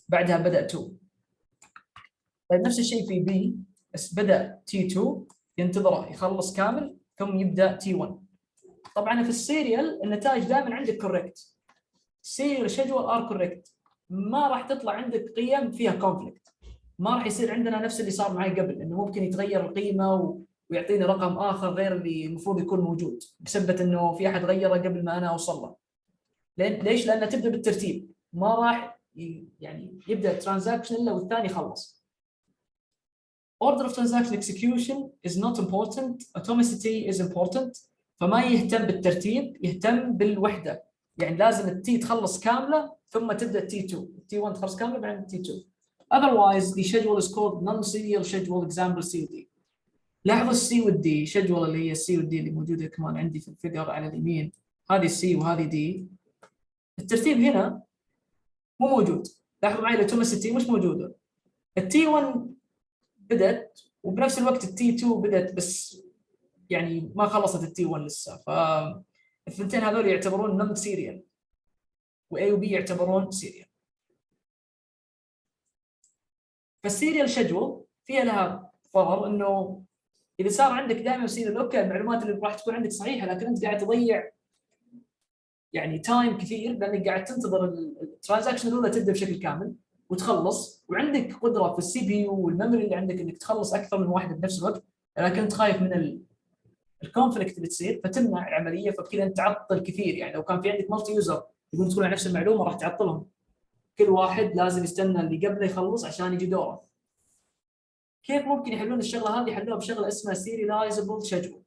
Speaker 1: بعدها بدأ 2. طيب نفس الشيء في B، بس بدأ T2 ينتظره يخلص كامل ثم يبدأ T1. طبعا في السيريال النتائج دائما عندك كوريكت. سيريال شيدول ار كوريكت، ما راح تطلع عندك قيم فيها كونفليكت. ما راح يصير عندنا نفس اللي صار معي قبل، انه ممكن يتغير القيمه ويعطيني رقم اخر غير اللي المفروض يكون موجود بسبب انه في احد غيره قبل ما انا اوصل له. ليش؟ لانها تبدا بالترتيب، ما راح يعني يبدا الترانزاكشن الا والثاني خلص. Order of transaction execution is not important. Atomicity is important. فما يهتم بالترتيب، يهتم بالوحده. يعني لازم التي تخلص كامله ثم تبدا التي 2، التي 1 تخلص كامله بعدين التي 2. Otherwise the schedule is called non-serial schedule. Example C و D. لاحظوا السي والدي schedule اللي هي السي والدي اللي موجوده كمان عندي في الفيجر على اليمين. هذه السي وهذه دي. الترتيب هنا مو موجود. لاحظوا معي الاوتوماسيتي مش موجوده. التي 1 بدت وبنفس الوقت التي 2 بدت، بس يعني ما خلصت التي 1 لسه. فالثنتين هذول يعتبرون نون سيريال، واي وبي يعتبرون سيريال. فالسيريال شيدول فيها لها ضرر، انه اذا صار عندك دائما سيريال اوكي المعلومات اللي راح تكون عندك صحيحه، لكن انت قاعد تضيع يعني تايم كثير، لانك قاعد تنتظر الترانزاكشن الاولى تبدا بشكل كامل وتخلص، وعندك قدره في السي بي يو والميموري اللي عندك انك تخلص اكثر من واحده بنفس الوقت، لكن انت خايف من الكونفليكت اللي تصير فتمنع العمليه، فبكذا انت تعطل كثير. يعني لو كان في عندك مالتي يوزر يقول تقول نفس المعلومه راح تعطلهم، كل واحد لازم يستنى اللي قبله يخلص عشان يجي دوره. كيف ممكن يحلون الشغله هذه؟ يحلوها بشغله اسمها serializable schedule.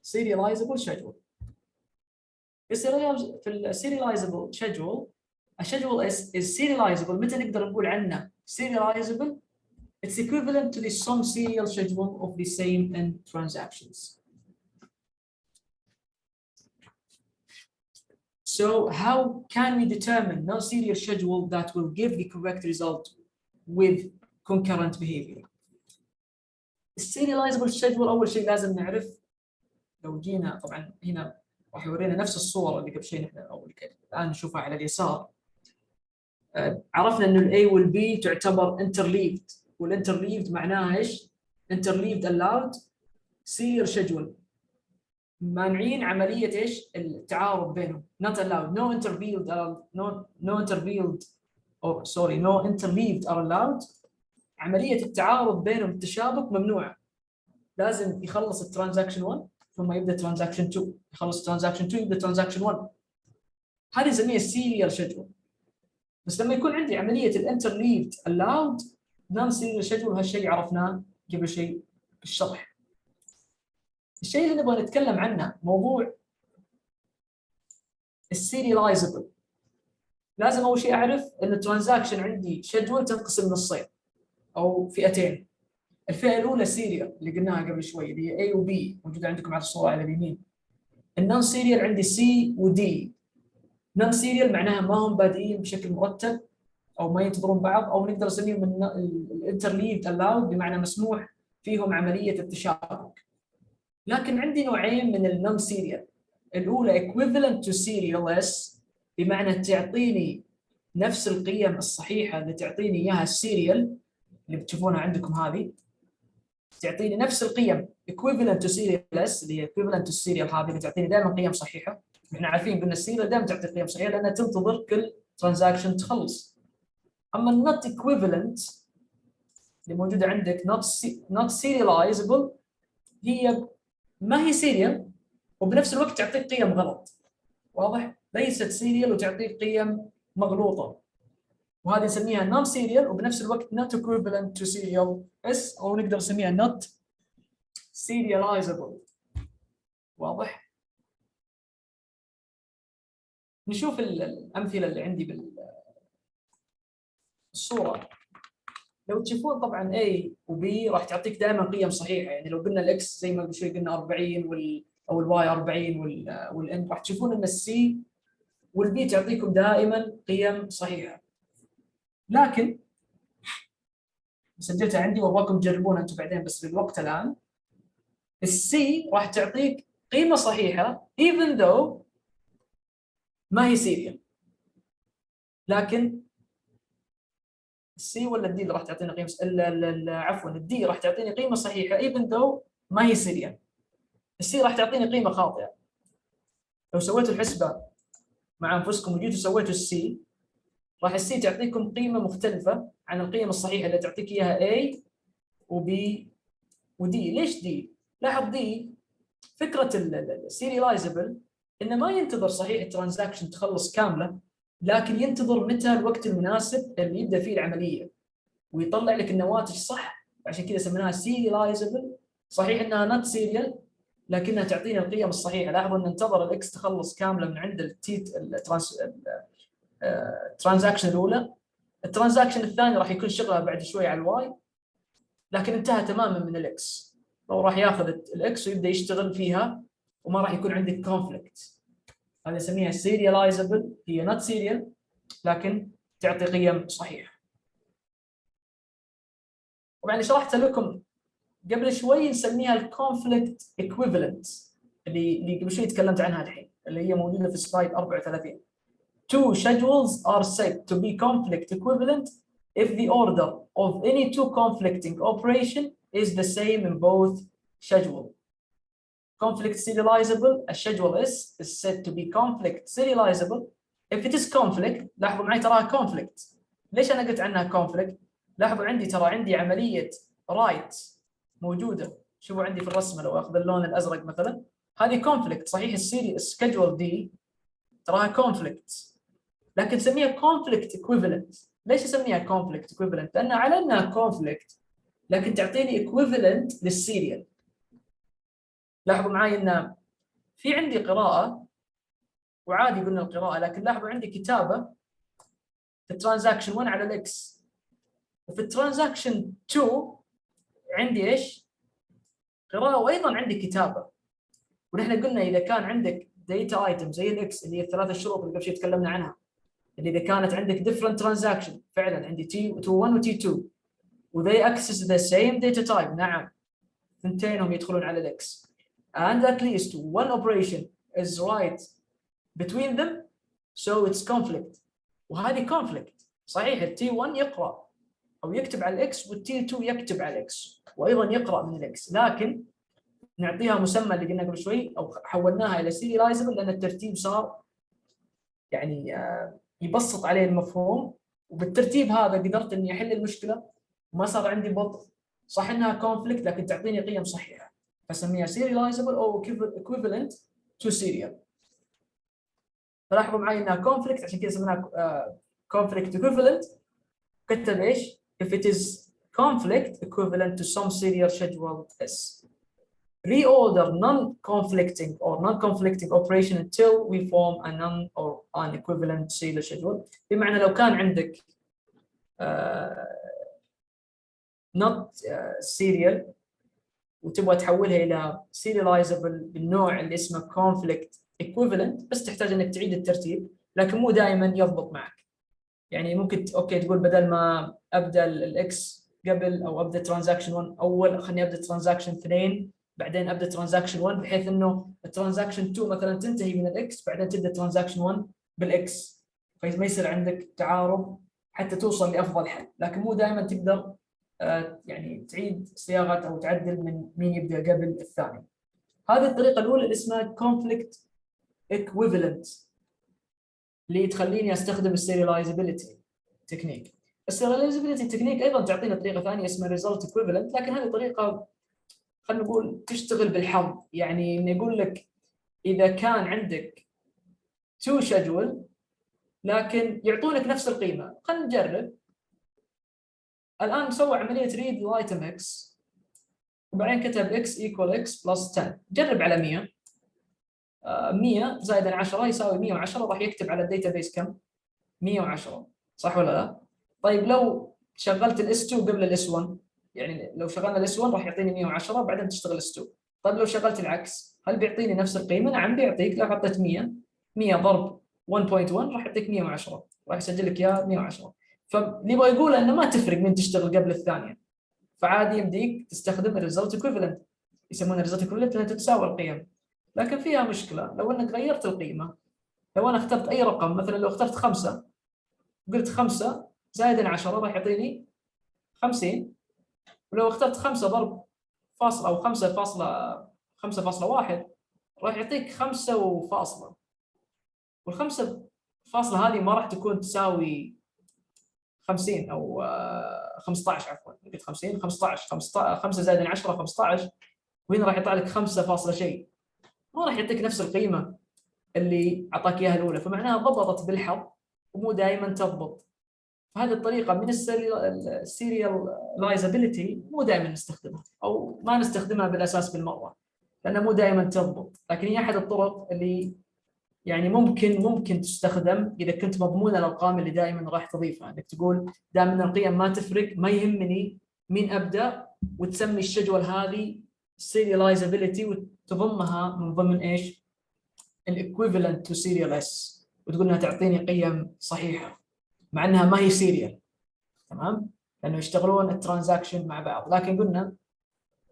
Speaker 1: serializable schedule. في السيريلايزبل schedule a schedule is serializable. متى نقدر نقول عنه serializable؟ It's equivalent to the some serial schedule of the same end transactions. So how can we determine non-serial schedule that will give the correct result with concurrent behavior? السيريلايزبل schedule أول شيء لازم نعرف. لو جينا طبعا هنا راح يورينا نفس الصورة اللي قبل شيء نحن أول كده الآن نشوفها على اليسار. عرفنا إنه الA والB تعتبر interleaved، والinterleaved معناها إيش؟ interleaved allowed serial schedule. مانعين عملية إيش؟ التعارض بينهم. not allowed. no interleaved are allowed. عملية التعارض بينهم التشابك ممنوعة. لازم يخلص الترانزاكشن 1 ثم يبدأ ترانزاكشن 2، يخلص ترانزاكشن 2 يبدأ ترانزاكشن 1. هذه نسميها السيريال شيدول. بس لما يكون عندي عملية الانترليفد allowed نون سيريال شيدول، هالشيء عرفناه قبل شيء بالشرح. الشيء اللي نبغى نتكلم عنه موضوع السيريلايزبل. لازم اول شيء اعرف ان الترانزاكشن عندي شيدول تنقسم نصين او فئتين. الفئه الاولى سيريال اللي قلناها قبل شوي اللي هي A و B موجوده عندكم على الصوره على اليمين. النون سيريال عندي C و D. نون سيريال معناها ما هم بادئين بشكل مرتب او ما ينتظرون بعض، او نقدر نسميهم الانترليفد allowed بمعنى مسموح فيهم عمليه التشابك. لكن عندي نوعين من النون سيريال. الاولى equivalent to serial بمعنى تعطيني نفس القيم الصحيحه اللي تعطيني اياها السيريال اللي بتشوفونها عندكم، هذه تعطيني نفس القيم equivalent to serial اللي هي equivalent to serial، هذه اللي تعطيني دائما قيم صحيحه. احنا عارفين قلنا السيريال دائما تعطي قيم صحيحه لانها تنتظر كل ترانزاكشن تخلص. اما النوت ايكويفالنت اللي موجوده عندك not serializable هي ما هي سيريال وبنفس الوقت تعطيك قيم غلط. واضح؟ ليست سيريال وتعطيك قيم مغلوطه، وهذه نسميها نون سيريال وبنفس الوقت not equivalent to serial اس، او نقدر نسميها not serializable. واضح؟ نشوف الامثله اللي عندي بالصوره. لو تشوفون طبعا A و B راح تعطيك دائما قيم صحيحه، يعني لو قلنا الاكس زي ما قبل شوي قلنا 40 او الواي 40 والان، راح تشوفون ان السي والبي تعطيكم دائما قيم صحيحه. لكن سجلتها عندي وابغاكم تجربونها انتم بعدين بس للوقت الان، السي راح تعطيك قيمه صحيحه even though ما هي سيريال. لكن السي ولا الدي اللي راح تعطينا قيمه عفوا الدي راح تعطيني قيمه صحيحه even though ما هي سيريال. السي راح تعطيني قيمه خاطئه. لو سويتوا الحسبه مع انفسكم وجيتوا سويتوا السي، راح السي تعطيكم قيمه مختلفه عن القيم الصحيحه اللي تعطيك اياها A وB ودي. ليش دي؟ لاحظ دي فكره السيريلايزبل انه ما ينتظر صحيح الترانزاكشن تخلص كامله، لكن ينتظر متى الوقت المناسب اللي يبدا فيه العمليه ويطلع لك النواتج صح. عشان كذا سميناها سيريلايزبل. صحيح انها نوت سيريال لكنها تعطينا القيم الصحيحه. لاحظوا ان انتظر الاكس تخلص كامله من عند الترانزاكشن الاولى. الترانزاكشن الثاني راح يكون شغلها بعد شوي على الواي، لكن انتهى تماما من الاكس. لو راح ياخذ الاكس ويبدا يشتغل فيها وما راح يكون عندك كونفليكت. هذا نسميها سيريلايزبل، هي نوت سيريال لكن تعطي قيم صحيحه. طبعا شرحت لكم قبل شوي نسميها الكونفليكت ايكويفالنت اللي قبل شوي تكلمت عنها الحين، اللي هي موجوده في سلايد 34. Two schedules are said to be conflict equivalent if the order of any two conflicting operation is the same in both schedule. Conflict serializable, a schedule is said to be conflict serializable if it is conflict. لاحظوا معي تراها conflict. ليش انا قلت عنها conflict؟ لاحظوا عندي ترى عندي عمليه write موجوده. شوفوا عندي في الرسمه لو اخذ اللون الازرق مثلا، هذه conflict. صحيح السكجول دي تراها conflict لكن نسميها conflict equivalent. ليش اسميها conflict equivalent؟ لان على انها conflict لكن تعطيني equivalent للسيريال. لاحظوا معي ان في عندي قراءه وعادي قلنا القراءه، لكن لاحظوا عندي كتابه في الترانزاكشن 1 على الاكس، وفي الترانزاكشن 2 عندي ايش؟ قراءه وايضا عندي كتابه. ونحن قلنا اذا كان عندك داتا ايتم زي الاكس اللي هي الثلاث الشروط اللي قبل شوي تكلمنا عنها، اللي اذا كانت عندك different transaction فعلا عندي T1 و T2 و they access the same data type. نعم اثنتينهم يدخلون على الاكس and at least one operation is right between them so it's conflict. وهذه conflict. صحيح ال T1 يقرأ أو يكتب على الإكس وال T2 يكتب على الإكس وأيضا يقرأ من الإكس، لكن نعطيها مسمى اللي قلنا قبل شوي أو حولناها إلى serializable لأن الترتيب صار يعني يبسط عليه المفهوم، وبالترتيب هذا قدرت إني أحل المشكلة وما صار عندي بطء. صح إنها conflict لكن تعطيني قيم صحيحة، فسميها serializable أو equivalent to serial. فلاحظوا معي انها conflict عشان كذا سميناها conflict equivalent. كتب ايش؟ if it is conflict equivalent to some serial schedule S. Reorder non-conflicting or non-conflicting operation until we form a non or an equivalent serial schedule. بمعنى لو كان عندك not serial وتبغى تحولها الى serializable بالنوع اللي اسمه conflict equivalent، بس تحتاج انك تعيد الترتيب، لكن مو دائما يضبط معك. يعني ممكن اوكي تقول بدل ما ابدا الاكس قبل او ابدا ترانزاكشن 1 اول، خليني ابدا ترانزاكشن 2 بعدين ابدا ترانزاكشن 1، بحيث انه الترانزاكشن 2 مثلا تنتهي من الاكس بعدين تبدا ترانزاكشن 1 بالاكس، فما يصير عندك تعارض حتى توصل لافضل حل. لكن مو دائما تقدر يعني تعيد صياغه او تعدل من مين يبدا قبل الثاني. هذه الطريقه الاولى اللي اسمها conflict equivalent اللي تخليني استخدم السيريلايزابيلتي تكنيك. السيريلايزابيلتي تكنيك ايضا تعطينا طريقه ثانيه اسمها ريزلت equivalent، لكن هذه طريقه خلينا نقول تشتغل بالحظ، يعني انه يقول لك اذا كان عندك تو شجول لكن يعطونك نفس القيمه. خلينا نجرب الان. سوى عمليه ريد الايتم اكس وبعدين كتب اكس ايكوال اكس بلس 10. جرب على 100. 100 زائد 10 يساوي 110. راح يكتب على الداتابيس كم؟ 110 صح ولا لا؟ طيب لو شغلت الاس 2 قبل الاس 1، يعني لو شغلنا الاس 1 راح يعطيني 110 بعدين تشتغل اس 2. طيب لو شغلت العكس هل بيعطيني نفس القيمه؟ نعم بيعطيك. لو حطيت 100 ضرب 1.1 راح يعطيك 110، راح يسجل لك اياها 110. فاللي يبغى يقول انه ما تفرق من تشتغل قبل الثانيه، فعادي يمديك تستخدم الريزلت ايكويفالنت. يسمونه الريزلت ايكويفالنت لانها تتساوى القيم. لكن فيها مشكله لو انك غيرت القيمه. لو انا اخترت اي رقم، مثلا لو اخترت 5 قلت 5 زائد 10 راح يعطيني 50، ولو اخترت 5 ضرب فاصل او 5.1 راح يعطيك 5 وفاصله. والخمسة فاصلة هذه ما راح تكون تساوي 50 او 15. عفوا قلت 50 15 5 زائد 10 15، وهنا راح يطلع لك 5 فاصلة شيء، ما راح يعطيك نفس القيمه اللي اعطاك اياها الاولى. فمعناها ضبطت بالحظ ومو دائما تضبط. فهذه الطريقه من السيريلايزابيلتي مو دائما نستخدمها او ما نستخدمها بالاساس بالمره، لانها مو دائما تضبط. لكن هي احد الطرق اللي يعني ممكن تستخدم اذا كنت مضمون الارقام اللي دائما راح تضيفها. انك تقول دائما القيم ما تفرق، ما يهمني مين ابدا، وتسمي الشجول هذه serializability وتضمها من ضمن ايش؟ الايكويفالنت تو سيريال اس، وتقول انها تعطيني قيم صحيحه مع انها ما هي سيريال. تمام؟ لانه يشتغلون الترانزاكشن مع بعض. لكن قلنا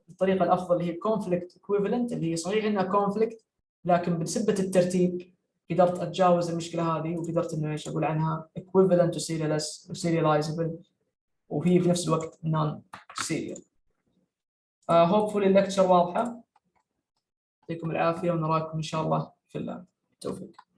Speaker 1: الطريقه الافضل اللي هي كونفليكت ايكويفالنت، اللي هي صحيح انها كونفليكت لكن بسبه الترتيب قدرت اتجاوز المشكله هذه، وقدرت انه ايش اقول عنها equivalent to serializable، وهي في نفس الوقت non serial. hopefully الليكتشر واضحه. يعطيكم العافيه ونراكم ان شاء الله في التوفيق.